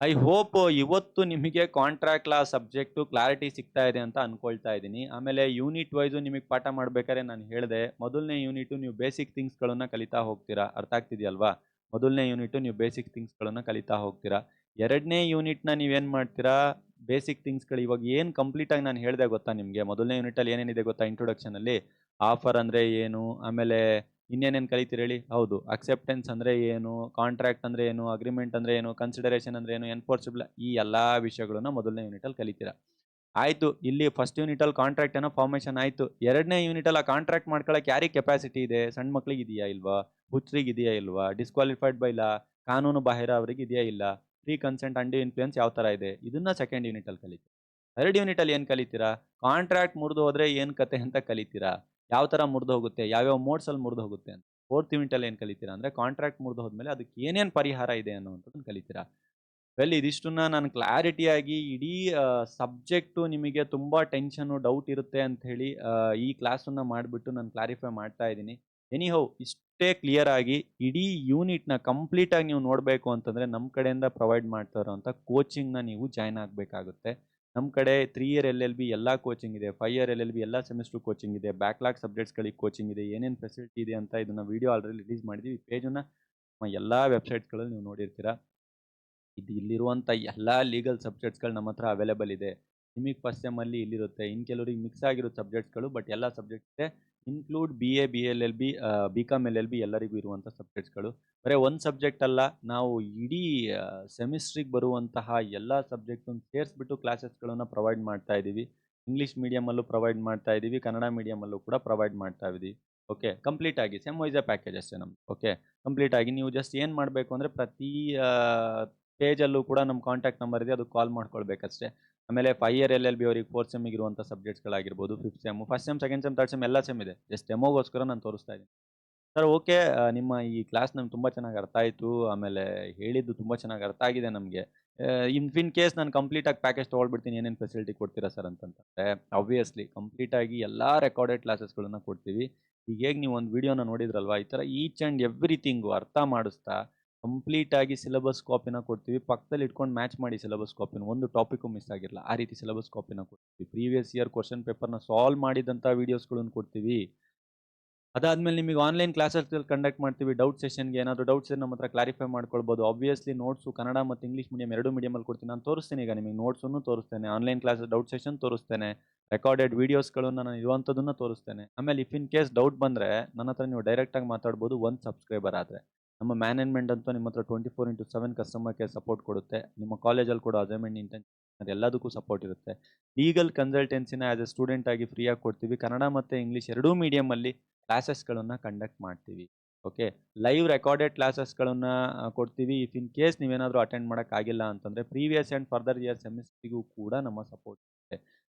ಐ ಹೋಪ್ ಇವತ್ತು ನಿಮಗೆ ಕಾಂಟ್ರಾಕ್ಟ್ ಲಾ ಸಬ್ಜೆಕ್ಟು ಕ್ಲಾರಿಟಿ ಸಿಗ್ತಾ ಇದೆ ಅಂತ ಅನ್ಕೊಳ್ತಾ ಇದ್ದೀನಿ. ಆಮೇಲೆ ಯೂನಿಟ್ ವೈಸು ನಿಮಗೆ ಪಾಠ ಮಾಡ್ಬೇಕಾದ್ರೆ ನಾನು ಹೇಳಿದೆ, ಮೊದಲನೇ ಯೂನಿಟು ನೀವು ಬೇಸಿಕ್ ಥಿಂಗ್ಸ್ಗಳನ್ನ ಕಲಿತಾ ಹೋಗ್ತೀರಾ. ಅರ್ಥ ಆಗ್ತಿದೆಯಲ್ವಾ? ಮೊದಲನೇ ಯೂನಿಟು ನೀವು ಬೇಸಿಕ್ ಥಿಂಗ್ಸ್ಗಳನ್ನ ಕಲಿತಾ ಹೋಗ್ತೀರಾ. ಎರಡನೇ ಯೂನಿಟ್ನ ನೀವೇನು ಮಾಡ್ತೀರಾ, ಬೇಸಿಕ್ ಥಿಂಗ್ಸ್ಗಳು ಇವಾಗ ಏನು ಕಂಪ್ಲೀಟಾಗಿ ನಾನು ಹೇಳಿದೆ ಗೊತ್ತಾ ನಿಮಗೆ? ಮೊದಲನೇ ಯೂನಿಟಲ್ಲಿ ಏನೇನಿದೆ ಗೊತ್ತಾ ಇಂಟ್ರೊಡಕ್ಷನಲ್ಲಿ? ಆಫರ್ ಅಂದರೆ ಏನು, ಆಮೇಲೆ ಇನ್ನೇನೇನು ಕಲಿತೀರಿ ಹೇಳಿ? ಹೌದು, ಅಕ್ಸೆಪ್ಟೆನ್ಸ್ ಅಂದರೆ ಏನು, ಕಾಂಟ್ರಾಕ್ಟ್ ಅಂದರೆ ಏನು, ಅಗ್ರಿಮೆಂಟ್ ಅಂದರೆ ಏನು, ಕನ್ಸಿಡರೇಷನ್ ಅಂದರೆ ಏನು, ಎನ್ಫೋರ್ಸಿಬಲ್, ಈ ಎಲ್ಲ ವಿಷಯಗಳನ್ನ ಮೊದಲನೇ ಯೂನಿಟಲ್ಲಿ ಕಲಿತೀರಾ. ಆಯಿತು, ಇಲ್ಲಿ ಫಸ್ಟ್ ಯೂನಿಟಲ್ಲಿ ಕಾಂಟ್ರಾಕ್ಟ್ ಏನೋ ಫಾರ್ಮೇಷನ್ ಆಯಿತು. ಎರಡನೇ ಯೂನಿಟಲ್ಲಿ ಆ ಕಾಂಟ್ರಾಕ್ಟ್ ಮಾಡ್ಕೊಳ್ಳೋಕೆ ಯಾರಿಗೆ ಕೆಪಾಸಿಟಿ ಇದೆ? ಸಣ್ಣ ಮಕ್ಳಿಗೆ ಇದೆಯಾ ಇಲ್ವಾ? ಹುಚ್ಚರಿಗೆ ಇದೆಯಾ ಇಲ್ವಾ? ಡಿಸ್ಕ್ವಾಲಿಫೈಡ್ ಬೈ ಲಾ, ಕಾನೂನು ಬಾಹಿರ ಅವರಿಗೆ ಇದೆಯಾ ಇಲ್ಲ? ಫ್ರೀ ಕನ್ಸೆಂಟ್ ಅಂಡ್ ಇನ್ಫ್ಲೂಯೆನ್ಸ್ ಯಾವ ಥರ ಇದೆ? ಇದನ್ನ ಸೆಕೆಂಡ್ ಯೂನಿಟಲ್ಲಿ ಕಲಿತೀರಾ. ಥರ್ಡ್ ಯೂನಿಟಲ್ಲಿ ಏನು ಕಲಿತೀರಾ? ಕಾಂಟ್ರಾಕ್ಟ್ ಮುರಿದು ಹೋದ್ರೆ ಏನು ಕತೆ ಅಂತ ಕಲಿತೀರಾ. ಯಾವ ಥರ ಮುರಿದು ಹೋಗುತ್ತೆ, ಯಾವ್ಯಾವ ಮೋಡ್ಸಲ್ಲಿ ಮುರಿದು ಹೋಗುತ್ತೆ ಅಂತ. ಫೋರ್ತ್ ಯೂನಿಟಲ್ಲಿ ಏನು ಕಲಿತೀರಾ ಅಂದರೆ ಕಾಂಟ್ರಾಕ್ಟ್ ಮುರಿದು ಹೋದ್ಮೇಲೆ ಅದಕ್ಕೆ ಏನೇನು ಪರಿಹಾರ ಇದೆ ಅನ್ನುವಂಥದ್ದನ್ನು ಕಲಿತೀರಾ. ವೆಲ್, ಇದಿಷ್ಟನ್ನ ನಾನು ಕ್ಲಾರಿಟಿಯಾಗಿ ಇಡೀ ಸಬ್ಜೆಕ್ಟು ನಿಮಗೆ ತುಂಬ ಟೆನ್ಷನು ಡೌಟ್ ಇರುತ್ತೆ ಅಂತ ಹೇಳಿ ಈ ಕ್ಲಾಸನ್ನು ಮಾಡಿಬಿಟ್ಟು ನಾನು ಕ್ಲಾರಿಫೈ ಮಾಡ್ತಾ ಇದ್ದೀನಿ. ಎನಿಹೌ, ಇಷ್ಟೇ ಕ್ಲಿಯರ್ ಆಗಿ ಇಡೀ ಯೂನಿಟ್ನ ಕಂಪ್ಲೀಟಾಗಿ ನೀವು ನೋಡಬೇಕು ಅಂತಂದರೆ ನಮ್ಮ ಕಡೆಯಿಂದ ಪ್ರೊವೈಡ್ ಮಾಡ್ತಾ ಇರೋವಂಥ ಕೋಚಿಂಗ್ನ ನೀವು ಜಾಯ್ನ್ ಆಗಬೇಕಾಗುತ್ತೆ. ನಮ್ಮ ಕಡೆ 3 ಇಯರ್ LLB ಎಲ್ಲ ಕೋಚಿಂಗ್ ಇದೆ, 5 ಇಯರ್ LLB ಎಲ್ಲ ಸೆಮಿಸ್ಟ್ರು ಕೋಚಿಂಗ್ ಇದೆ, ಬ್ಯಾಕ್ಲಾಗ್ ಸಬ್ಜೆಕ್ಟ್ಸ್ಗಳಿಗೆ ಕೋಚಿಂಗ್ ಇದೆ. ಏನೇನು ಫೆಸಿಲಿಟಿ ಇದೆ ಅಂತ ಇದನ್ನು ವಿಡಿಯೋ ಆಲ್ರೆಡಿ ರಿಲೀಸ್ ಮಾಡಿದ್ದೀವಿ. ಈ ಪೇಜನ್ನು ಎಲ್ಲ ವೆಬ್ಸೈಟ್ಸ್ಗಳಲ್ಲಿ ನೀವು ನೋಡಿರ್ತೀರ. ಇಲ್ಲಿರುವಂಥ ಎಲ್ಲ ಲೀಗಲ್ ಸಬ್ಜೆಕ್ಟ್ಸ್ಗಳು ನಮ್ಮ ಹತ್ರ ಅವೈಲೇಬಲ್ ಇದೆ. ನಿಮಗೆ ಫಸ್ಟ್ ಸೆಮ್ಮಲ್ಲಿ ಇಲ್ಲಿರುತ್ತೆ, ಇನ್ನು ಕೆಲವರಿಗೆ ಮಿಕ್ಸ್ ಆಗಿರೋ ಸಬ್ಜೆಕ್ಟ್ಸ್ಗಳು, ಬಟ್ ಎಲ್ಲ ಸಬ್ಜೆಕ್ಟ್ ಇದೆ. Include BA, BLLB, BCom, LLB ಎಲ್ಲರಿಗೂ ಇರುವಂಥ ಸಬ್ಜೆಕ್ಟ್ಸ್ಗಳು. ಬರೀ ಒಂದು ಸಬ್ಜೆಕ್ಟ್ ಅಲ್ಲ, ನಾವು ಇಡೀ ಸೆಮಿಸ್ಟ್ರಿಗೆ ಬರುವಂತಹ ಎಲ್ಲ ಸಬ್ಜೆಕ್ಟನ್ನು ಸೇರಿಸ್ಬಿಟ್ಟು ಕ್ಲಾಸಸ್ಗಳನ್ನು ಪ್ರೊವೈಡ್ ಮಾಡ್ತಾ ಇದ್ದೀವಿ. ಇಂಗ್ಲೀಷ್ ಮೀಡಿಯಮಲ್ಲೂ ಪ್ರೊವೈಡ್ ಮಾಡ್ತಾ ಇದ್ದೀವಿ, ಕನ್ನಡ ಮೀಡಿಯಮಲ್ಲೂ ಕೂಡ ಪ್ರೊವೈಡ್ ಮಾಡ್ತಾ ಇದ್ದೀವಿ. ಓಕೆ, ಕಂಪ್ಲೀಟ್ ಆಗಿ ಸೆಮ್ ವೈಸೇ ಪ್ಯಾಕೇಜ್ ಅಷ್ಟೇ ನಮ್ದು. ಓಕೆ, ಕಂಪ್ಲೀಟ್ ಆಗಿ ನೀವು ಜಸ್ಟ್ ಏನು ಮಾಡಬೇಕು ಅಂದರೆ ಪ್ರತಿ ಪೇಜಲ್ಲೂ ಕೂಡ ನಮ್ಮ ಕಾಂಟ್ಯಾಕ್ಟ್ ನಂಬರ್ ಇದೆ, ಅದಕ್ಕೆ ಕಾಲ್ ಮಾಡ್ಕೊಳ್ಬೇಕಷ್ಟೇ. ಆಮೇಲೆ 5 ಇಯರ್ LLB ಅವರಿಗೆ 4th ಸೆಮ್ಮಿಗೆ ಇರುವಂಥ ಸಬ್ಜೆಕ್ಟ್ಸ್ಗಳಾಗಿರ್ಬೋದು, 5th sem, first sem, second sem, third sem ಎಲ್ಲ ಸೆಮ್ ಇದೆ. ಜಸ್ಟ್ ಡೆಮೋಗೋಸ್ಕರ ನಾನು ತೋರಿಸ್ತಾ ಇದ್ದೀನಿ. ಸರ್, ಓಕೆ, ನಿಮ್ಮ ಈ ಕ್ಲಾಸ್ ನಮ್ಗೆ ತುಂಬ ಚೆನ್ನಾಗಿ ಅರ್ಥ ಆಯಿತು. ಆಮೇಲೆ ಹೇಳಿದ್ದು ತುಂಬ ಚೆನ್ನಾಗಿ ಅರ್ಥ ಆಗಿದೆ ನಮಗೆ. ಇನ್ ಕೇಸ್ ನಾನು ಕಂಪ್ಲೀಟಾಗಿ ಪ್ಯಾಕೇಜ್ ತೊಗೊಳ್ಬಿಡ್ತೀನಿ, ಏನೇನು ಫೆಸಿಲಿಟಿ ಕೊಡ್ತೀರಾ ಸರ್ ಅಂತಂತಂದರೆ, ಆಬ್ವಿಯಸ್ಲಿ ಕಂಪ್ಲೀಟಾಗಿ ಎಲ್ಲ ರೆಕಾರ್ಡೆಡ್ ಕ್ಲಾಸಸ್ಗಳನ್ನ ಕೊಡ್ತೀವಿ. ಈಗ ಹೇಗೆ ನೀವು ಒಂದು ವಿಡಿಯೋನ ನೋಡಿದ್ರಲ್ವಾ, ಈ ಥರ ಈಚ್ ಆ್ಯಂಡ್ ಎವ್ರಿಥಿಂಗು ಅರ್ಥ ಮಾಡಿಸ್ತಾ ಕಂಪ್ಲೀಟಾಗಿ ಸಿಲೆಬಸ್ ಕಾಪಿನ ಕೊಡ್ತೀವಿ. ಪಕ್ಕದಲ್ಲಿ ಇಟ್ಕೊಂಡು ಮ್ಯಾಚ್ ಮಾಡಿ ಸಿಲೆಬಸ್ ಕಾಪಿನ, ಒಂದು ಟಾಪಿಕ್ಕು ಮಿಸ್ ಆಗಿರಲ್ಲ, ಆ ರೀತಿ ಸಿಲೆಬಸ್ ಕಾಪಿನ ಕೊಡ್ತೀವಿ. ಪ್ರೀವಿಯಸ್ ಇಯರ್ ಕ್ವಶನ್ ಪೇಪರ್ನ ಸಾಲ್ವ್ ಮಾಡಿದಂಥ ವೀಡಿಯೋಸ್ಗಳನ್ನು ಕೊಡ್ತೀವಿ. ಅದಾದ್ಮೇಲೆ ನಿಮಗೆ ಆನ್ಲೈನ್ ಕ್ಲಾಸಸ್ ಕಂಡಕ್ಟ್ ಮಾಡ್ತೀವಿ. ಡೌಟ್ ಸೆಷನ್ಗೆ ಏನಾದರೂ ಡೌಟ್ಸ್ ನಮ್ಮ ಹತ್ರ ಕ್ಲಾರಿಫೈ ಮಾಡ್ಕೊಳ್ಬೋದು. ಆಬ್ವಿಯಸ್ಲಿ ನೋಟ್ಸು ಕನ್ನಡ ಮತ್ತು ಇಂಗ್ಲೀಷ್ ಮೀಡಿಯಂ ಎರಡು ಮೀಡಿಯಮಲ್ಲಿ ಕೊಡ್ತೀನಿ. ನಾನು ತೋರಿಸ್ತೀನಿ, ಈಗ ನಿಮಗೆ ನೋಟ್ಸನ್ನು ತೋರಿಸ್ತೇನೆ, ಆನ್ಲೈನ್ ಕ್ಲಾಸ್ ಡೌಟ್ ಸೆಷನ್ ತೋರಿಸ್ತೇನೆ, ರೆಕಾರ್ಡೆಡ್ ವೀಡಿಯೋಸ್ಗಳನ್ನು ನಾನು ಇರುವಂಥದ್ದನ್ನು ತೋರಿಸ್ತೇನೆ. ಆಮೇಲೆ ಇಫ್ ಇನ್ ಕೇಸ್ ಡೌಟ್ ಬಂದರೆ ನನ್ನ ಹತ್ರ ನೀವು ಡೈರೆಕ್ಟಾಗಿ ಮಾತಾಡ್ಬೋದು, ಒಂದು ಸಬ್ಸ್ಕ್ರೈಬರ್ ಆದರೆ. ನಮ್ಮ ಮ್ಯಾನೇಜ್ಮೆಂಟ್ ಅಂತೂ ನಿಮ್ಮ ಹತ್ರ 24/7 ಕಸ್ಟಮರ್ ಕೇರ್ ಸಪೋರ್ಟ್ ಕೊಡುತ್ತೆ. ನಿಮ್ಮ ಕಾಲೇಜಲ್ಲಿ ಕೂಡ ಅಸೈನ್ಮೆಂಟ್ ಇಂಟೆನ್ಷನ್ ಅದೆಲ್ಲದಕ್ಕೂ ಸಪೋರ್ಟ್ ಇರುತ್ತೆ. ಲೀಗಲ್ ಕನ್ಸಲ್ಟೆನ್ಸಿನ ಆ್ಯಸ್ ಎ ಸ್ಟೂಡೆಂಟ್ ಆಗಿ ಫ್ರೀಯಾಗಿ ಕೊಡ್ತೀವಿ. ಕನ್ನಡ ಮತ್ತು ಇಂಗ್ಲೀಷ್ ಎರಡೂ ಮೀಡಿಯಮಲ್ಲಿ ಕ್ಲಾಸಸ್ಗಳನ್ನು ಕಂಡಕ್ಟ್ ಮಾಡ್ತೀವಿ. ಓಕೆ, ಲೈವ್ ರೆಕಾರ್ಡೆಡ್ ಕ್ಲಾಸಸ್ಗಳನ್ನು ಕೊಡ್ತೀವಿ. ಇಫ್ ಇನ್ ಕೇಸ್ ನೀವೇನಾದರೂ ಅಟೆಂಡ್ ಮಾಡೋಕ್ಕಾಗಿಲ್ಲ ಅಂತಂದರೆ ಪ್ರೀವಿಯಸ್ ಆ್ಯಂಡ್ ಫರ್ದರ್ ಇಯರ್ ಸೆಮಿಸ್ಟ್ರಿಗೂ ಕೂಡ ನಮ್ಮ ಸಪೋರ್ಟ್ ಇದೆ.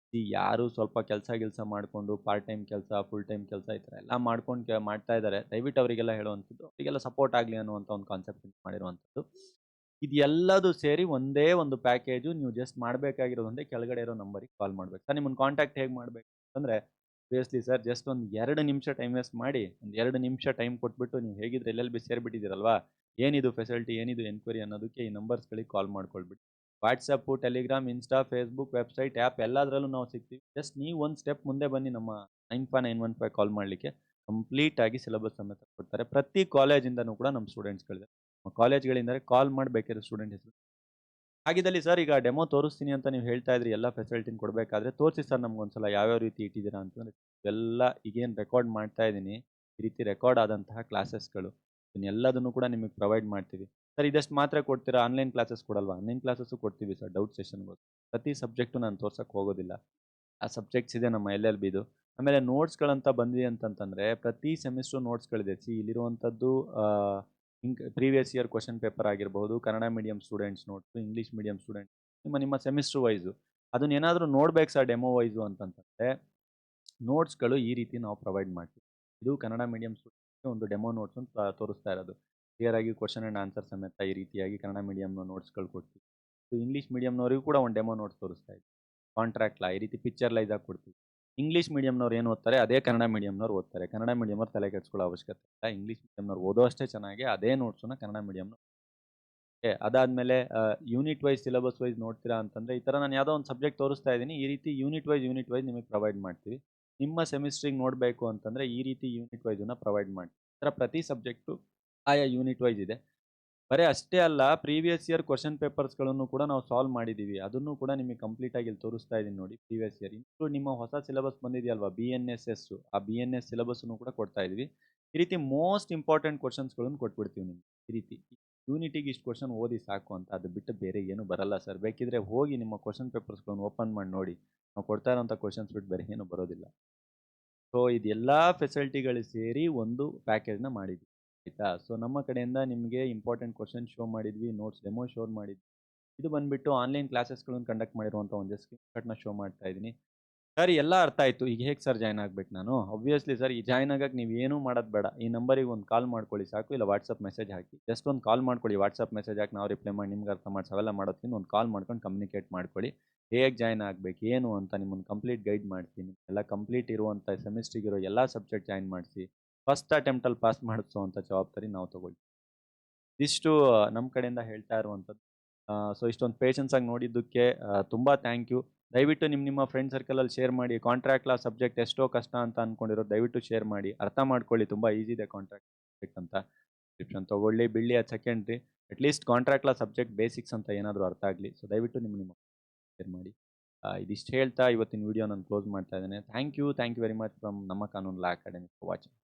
ಯಾರು ಸ್ವಲ್ಪ ಕೆಲಸ ಮಾಡಿಕೊಂಡು ಪಾರ್ಟ್ ಟೈಮ್ ಕೆಲಸ, ಫುಲ್ ಟೈಮ್ ಕೆಲಸ ಈ ಥರ ಎಲ್ಲ ಮಾಡ್ಕೊಂಡು ಮಾಡ್ತಾ ಇದ್ದಾರೆ, ದಯವಿಟ್ಟು ಅವರಿಗೆಲ್ಲ ಹೇಳುವಂಥದ್ದು, ಅವರಿಗೆಲ್ಲ ಸಪೋರ್ಟ್ ಆಗಲಿ ಅನ್ನುವಂಥ ಒಂದು ಕಾನ್ಸೆಪ್ಟ್ ಮಾಡಿರುವಂಥದ್ದು. ಇದೆಲ್ಲದು ಸೇರಿ ಒಂದೇ ಒಂದು ಪ್ಯಾಕೇಜು. ನೀವು ಜಸ್ಟ್ ಮಾಡಬೇಕಾಗಿರೋದು ಒಂದೇ ಕೆಳಗಡೆ ಇರೋ ನಂಬರಿಗೆ ಕಾಲ್ ಮಾಡ್ಬೇಕು. ಸರ್ ನಿಮ್ಮನ್ನ ಕಾಂಟ್ಯಾಕ್ಟ್ ಹೇಗೆ ಮಾಡಬೇಕು ಅಂತಂದ್ರೆ, ಆಬ್ವಿಯಸ್ಲಿ ಸರ್ ಜಸ್ಟ್ ಒಂದು 2 ನಿಮಿಷ ಟೈಮ್ ವೇಸ್ಟ್ ಮಾಡಿ, ಒಂದು 2 ನಿಮಿಷ ಟೈಮ್ ಕೊಟ್ಬಿಟ್ಟು ನೀವು ಹೇಗಿದ್ರೆ ಎಲ್-ಎಲ್-ಬಿ ಸೇರಿಬಿಟ್ಟಿದ್ದೀರಲ್ವಾ, ಏನಿದು ಫೆಸಿಲಿಟಿ, ಏನಿದು ಎನ್ಕ್ವೈರಿ ಅನ್ನೋದಕ್ಕೆ ಈ ನಂಬರ್ಸ್‌ಗಳಿಗೆ ಕಾಲ್ ಮಾಡ್ಕೊಳ್ಬಿಡಿ. WhatsApp, Telegram, Insta, Facebook, website, app ಎಲ್ಲದರಲ್ಲೂ ನಾವು ಸಿಗ್ತೀವಿ. ಜಸ್ಟ್ ನೀವು ಒಂದು ಸ್ಟೆಪ್ ಮುಂದೆ ಬನ್ನಿ ನಮ್ಮ 95915 ಕಾಲ್ ಮಾಡಲಿಕ್ಕೆ. ಕಂಪ್ಲೀಟ್ ಆಗಿ ಸಿಲೆಬಸ್ ಸಮೇತ ಕೊಡ್ತಾರೆ. ಪ್ರತಿ ಕಾಲೇಜಿಂದನೂ ಕೂಡ ನಮ್ಮ ಸ್ಟೂಡೆಂಟ್ಸ್‌ಗಳಿದ್ದಾರೆ. ಕಾಲೇಜ್‌ಗಳಿಂದ ಕಾಲ್ ಮಾಡಿ ಬೇಕಾದ್ರೆ ಸ್ಟೂಡೆಂಟ್ ಹೆಸರು ಹಾಗಿದ್ದಲ್ಲಿ ಸರ್ ಈಗ ಡೆಮೋ ತೋರಿಸ್ತೀನಿ ಅಂತ ನೀವು ಹೇಳ್ತಾ ಇದ್ರಿ ಎಲ್ಲ ಫೆಸಿಲಿಟಿನ ಕೊಡಬೇಕಾದ್ರೆ ತೋರಿಸಿ ಸರ್ ನಮ್ಗೊಂದ್ಸಲ ಯಾವ್ಯಾವ ರೀತಿ ಇಟ್ಟಿದ್ದೀರಾ ಅಂತಂದ್ರೆ ಎಲ್ಲ ಈಗೇನು ರೆಕಾರ್ಡ್ ಮಾಡ್ತಾ ಇದ್ದೀನಿ ಈ ರೀತಿ ರೆಕಾರ್ಡ್ ಆದಂತಹ ಕ್ಲಾಸಸ್ಗಳು ಇದನ್ನೆಲ್ಲದನ್ನು ಕೂಡ ನಿಮಗೆ ಪ್ರೊವೈಡ್ ಮಾಡ್ತೀವಿ ಸರ್ ಇದಷ್ಟು ಮಾತ್ರ ಕೊಡ್ತೀರಾ ಆನ್ಲೈನ್ ಕ್ಲಾಸಸ್ ಕೊಡಲ್ವಾ ಆನ್ಲೈನ್ ಕ್ಲಾಸಸ್ಸು ಕೊಡ್ತೀವಿ ಸರ್ ಡೌಟ್ ಸೆಷನ್ಗಳು ಪ್ರತಿ ಸಬ್ಜೆಕ್ಟು ನಾನು ತೋರ್ಸಕ್ಕೆ ಹೋಗೋದಿಲ್ಲ ಆ ಸಬ್ಜೆಕ್ಟ್ಸ್ ಇದೆ ನಮ್ಮ ಎಲ್-ಎಲ್-ಬಿದು ಆಮೇಲೆ ನೋಟ್ಸ್‌ಗಳಂತ ಬಂದಿದೆ ಅಂತಂತಂದ್ರೆ ಪ್ರತಿ ಸೆಮಿಸ್ಟ್ರು ನೋಟ್ಸ್‌ಗಳಿದೆ. ಇಲ್ಲಿರುವಂಥದ್ದು ಪ್ರೀವಿಯಸ್ ಇಯರ್ ಕ್ವೆಶ್ಚನ್ ಪೇಪರ್ ಆಗಿರಬಹುದು, Kannada medium students notes, English medium student ನಿಮ್ಮ ಸೆಮಿಸ್ಟರ್ ವೈಸು. ಅದನ್ನೇನಾದ್ರೂ ನೋಡ್ಬೇಕು ಸರ್ ಡೆಮೋ ವೈಸು ಅಂತಂತಂದ್ರೆ ನೋಟ್ಸ್‌ಗಳು ಈ ರೀತಿ ನಾವು ಪ್ರೊವೈಡ್ ಮಾಡ್ತೀವಿ. ಇದು ಕನ್ನಡ ಮೀಡಿಯಂ ಸ್ಟೂಡೆಂಟ್ಸ್‌ಗೆ ಒಂದು ಡೆಮೋ ನೋಟ್ಸ್ ಅಂತ ತೋರಿಸ್ತಾ ಇರೋದು. ಕ್ಲಿಯರ್ ಆಗಿ ಕ್ವೆಶ್ಚನ್ ಆ್ಯಂಡ್ ಆನ್ಸರ್ ಸಮೇತ ಈ ರೀತಿಯಾಗಿ ಕನ್ನಡ ಮೀಡಿಯಂನ ನೋಟ್ಸ್‌ಗಳು ಕೊಡ್ತೀವಿ. ಇಂಗ್ಲೀಷ್ ಮೀಡಿಯಂನವರಿಗೂ ಕೂಡ ಒಂದು ಡೆಮೋ ನೋಟ್ಸ್ ತೋರಿಸ್ತಾ ಇದ್ದೀವಿ. ಕಾಂಟ್ರಾಕ್ಟ್ ಲಾ ಈ ರೀತಿ ಪಿಕ್ಚರ್ಲೈಸ್ ಆಗಿ ಕೊಡ್ತೀವಿ. ಇಂಗ್ಲೀಷ್ ಮೀಡಿಯಂನವ್ರು ಏನು ಓದ್ತಾರೆ ಅದೇ ಕನ್ನಡ ಮೀಡಿಯಂನವ್ರು ಓದ್ತಾರೆ. ಕನ್ನಡ ಮೀಡಿಯಂನವ್ರು ತಲೆ ಕೆಡಿಸ್ಕೊಳ್ಳೋ ಅವಶ್ಯಕತೆ ಇಲ್ಲ. ಇಂಗ್ಲೀಷ್ ಮೀಡಿಯಂನವ್ರು ಓದೋಷ್ಟೇ ಚೆನ್ನಾಗಿ ಅದೇ ನೋಟ್ಸನ್ನ ಕನ್ನಡ ಮೀಡಿಯಂನ ಅದಾದ್ಮೇಲೆ ಯೂನಿಟ್ ವೈಸ್, ಸಿಲೆಬಸ್ ವೈಸ್ ನೋಡ್ತೀರಾ ಅಂತಂದ್ರೆ, ಈ ಥರ ನಾನು ಯಾವುದೋ ಒಂದು ಸಬ್ಜೆಕ್ಟ್ ತೋರಿಸ್ತಾ ಇದ್ದೀನಿ. ಈ ರೀತಿ ಯೂನಿಟ್ ವೈಸ್ ನಿಮಗೆ ಪ್ರೊವೈಡ್ ಮಾಡ್ತೀವಿ. ನಿಮ್ಮ ಸೆಮಿಸ್ಟ್ರಿಗೆ ನೋಡಬೇಕು ಅಂತಂದ್ರೆ, ಈ ರೀತಿ ಯೂನಿಟ್ ವೈಸನ್ನ ಪ್ರೊವೈಡ್ ಮಾಡ್ತೀವಿ. ಈ ಥರ ಪ್ರತಿ ಸಬ್ಜೆಕ್ಟು ಆಯಾ ಯೂನಿಟ್ ವೈಸ್ ಇದೆ. ಬರೀ ಅಷ್ಟೇ ಅಲ್ಲ, ಪ್ರೀವಿಯಸ್ ಇಯರ್ ಕ್ವೆಶ್ಚನ್ ಪೇಪರ್ಸ್‌ಗಳನ್ನು ಕೂಡ ನಾವು ಸಾಲ್ವ್ ಮಾಡಿದ್ದೀವಿ. ಅದನ್ನು ಕೂಡ ನಿಮಗೆ ಕಂಪ್ಲೀಟ್ ಆಗಿ ಇಲ್ಲಿ ತೋರಿಸ್ತಾ ಇದ್ದೀನಿ ನೋಡಿ ಪ್ರೀವಿಯಸ್ ಇಯರ್. ಇನ್ಕ್ಲೂಡ್ ನಿಮ್ಮ ಹೊಸ ಸಿಲೆಬಸ್ ಬಂದಿದೆಯಲ್ವಾ BNSS ಆ BNS ಸಿಲೆಬಸ್ಸನ್ನು ಕೂಡ ಕೊಡ್ತಾ ಇದ್ದೀವಿ. ಈ ರೀತಿ ಮೋಸ್ಟ್ ಇಂಪಾರ್ಟೆಂಟ್ ಕ್ವೆಶ್ಚನ್ಸ್‌ಗಳನ್ನು ಕೊಟ್ಬಿಡ್ತೀವಿ ನಿಮ್ಗೆ. ಈ ರೀತಿ ಯೂನಿಟಿಗೆ ಇಷ್ಟು ಕ್ವೆಶ್ಚನ್ ಓದಿ ಸಾಕು ಅಂತ. ಅದು ಬಿಟ್ಟು ಬೇರೆ ಏನು ಬರಲ್ಲ ಸರ್. ಬೇಕಿದ್ರೆ ಹೋಗಿ ನಿಮ್ಮ ಕ್ವೆಶ್ಚನ್ ಪೇಪರ್ಸ್‌ಗಳನ್ನು ಓಪನ್ ಮಾಡಿ ನೋಡಿ. ನಾವು ಕೊಡ್ತಾ ಇರೋಂಥ ಕ್ವೆಶ್ಚನ್ಸ್ ಬಿಟ್ಟು ಬೇರೆ ಏನು ಬರೋದಿಲ್ಲ. ಸೊ ಇದೆಲ್ಲಾ ಫೆಸಿಲಿಟಿಗಳು ಸೇರಿ ಒಂದು ಪ್ಯಾಕೇಜ್‌ನ ಮಾಡಿದ್ವಿ. ಆಯ್ತಾ? ಸೊ ನಮ್ಮ ಕಡೆಯಿಂದ ನಿಮಗೆ ಇಂಪಾರ್ಟೆಂಟ್ ಕ್ವೆಶ್ಚನ್ ಶೋ ಮಾಡಿದ್ವಿ, ನೋಟ್ಸ್ ಡೆಮೋ ಶೋ ಮಾಡಿದ್ವಿ. ಇದು ಬಂದ್ಬಿಟ್ಟು ಆನ್ಲೈನ್ ಕ್ಲಾಸಸ್‌ಗಳನ್ನು ಕಂಡಕ್ಟ್ ಮಾಡಿರುವಂಥ ಒಂದು ಸ್ಕ್ರೀನ್ ಶಾಟ್‌ನ ಶೋ ಮಾಡ್ತಾ ಇದ್ದೀನಿ. ಸರ್ ಎಲ್ಲ ಅರ್ಥ ಆಯ್ತು. ಈಗ ಹೇಗೆ ಸರ್ ಜಾಯಿನ್ ಆಗ್ಬೇಕು ನಾನು? ಆಬ್ವಿಯಸ್ಲಿ ಸರ್ ಈ ಜಾಯಿನ್ ಆಗಕ್ಕೆ ನೀವು ಏನೂ ಮಾಡೋದು ಬೇಡ. ಈ ನಂಬರಿಗೆ ಒಂದು ಕಾಲ್ ಮಾಡ್ಕೊಳ್ಳಿ ಸಾಕು, ಇಲ್ಲ ವಾಟ್ಸಪ್ ಮೆಸೇಜ್ ಹಾಕಿ. ಜಸ್ಟ್ ಒಂದು ಕಾಲ್ ಮಾಡ್ಕೊಳ್ಳಿ. ವಾಟ್ಸಪ್ ಮೆಸೇಜ್ ಹಾಕಿ ನಾವು ರಿಪ್ಲೈ ಮಾಡಿ ನಿಮ್ಗೆ ಅರ್ಥ ಮಾಡಿಸಿ ಅವೆಲ್ಲ ಮಾಡೋದ್ಕಿಂತ ಒಂದು ಕಾಲ್ ಮಾಡ್ಕೊಂಡು ಕಮ್ಯುನಿಕೇಟ್ ಮಾಡ್ಕೊಳ್ಳಿ. ಹೇಗೆ ಜಾಯಿನ್ ಆಗ್ಬೇಕು, ಏನು ಅಂತ ನಿಮ್ಮನ್ನು ಕಂಪ್ಲೀಟ್ ಗೈಡ್ ಮಾಡ್ತೀನಿ. ಎಲ್ಲ ಕಂಪ್ಲೀಟ್ ಇರುವಂಥ ಸೆಮಿಸ್ಟ್ರಿಗಿರೋ ಎಲ್ಲ ಸಬ್ಜೆಕ್ಟ್ ಜಾಯಿನ್ ಮಾಡಿಸಿ ಫಸ್ಟ್ ಅಟೆಂಪ್ಟಲ್ಲಿ ಪಾಸ್ ಮಾಡಿಸುವಂಥ ಜವಾಬ್ದಾರಿ ನಾವು ತಗೊಳ್ತೀವಿ. ಇದಿಷ್ಟು ನಮ್ಮ ಕಡೆಯಿಂದ ಹೇಳ್ತಾ ಇರುವಂಥದ್ದು. ಸೊ ಇಷ್ಟೊಂದು ಪೇಷನ್ಸ್ ಆಗಿ ನೋಡಿದ್ದಕ್ಕೆ ತುಂಬ ಥ್ಯಾಂಕ್ ಯು. ದಯವಿಟ್ಟು ನಿಮ್ಮ ಫ್ರೆಂಡ್ ಸರ್ಕಲಲ್ಲಿ ಶೇರ್ ಮಾಡಿ. ಕಾಂಟ್ರಾಕ್ಟ್ ಲಾ ಸಬ್ಜೆಕ್ಟ್ ಎಷ್ಟೋ ಕಷ್ಟ ಅಂತ ಅಂದ್ಕೊಂಡಿರೋರು ದಯವಿಟ್ಟು ಶೇರ್ ಮಾಡಿ. ಅರ್ಥ ಮಾಡ್ಕೊಳ್ಳಿ ತುಂಬ ಈಸಿ ಇದೆ ಕಾಂಟ್ರಾಕ್ಟ್ ಸಬ್ಜೆಕ್ಟ್ ಅಂತ. ಡಿಸ್ಕ್ರಿಪ್ಷನ್ ತೊಗೊಳ್ಳಿ, ಬಿಡಲಿ ಅದು secondary. At least contract law subject basics ಅಂತ ಏನಾದರೂ ಅರ್ಥ ಆಗಲಿ. ಸೊ ದಯವಿಟ್ಟು ನಿಮ್ಮ ಶೇರ್ ಮಾಡಿ. ಇದಿಷ್ಟು ಹೇಳ್ತಾ ಇವತ್ತಿನ ವಿಡಿಯೋ ನಾನು ಕ್ಲೋಸ್ ಮಾಡ್ತಾ ಇದ್ದೇನೆ. Thank you very much from ನಮ್ಮ ಕಾನೂನು ಲಾ ಅಕಾಡೆಮಿ ಫಾರ್ ವಾಚಿಂಗ್.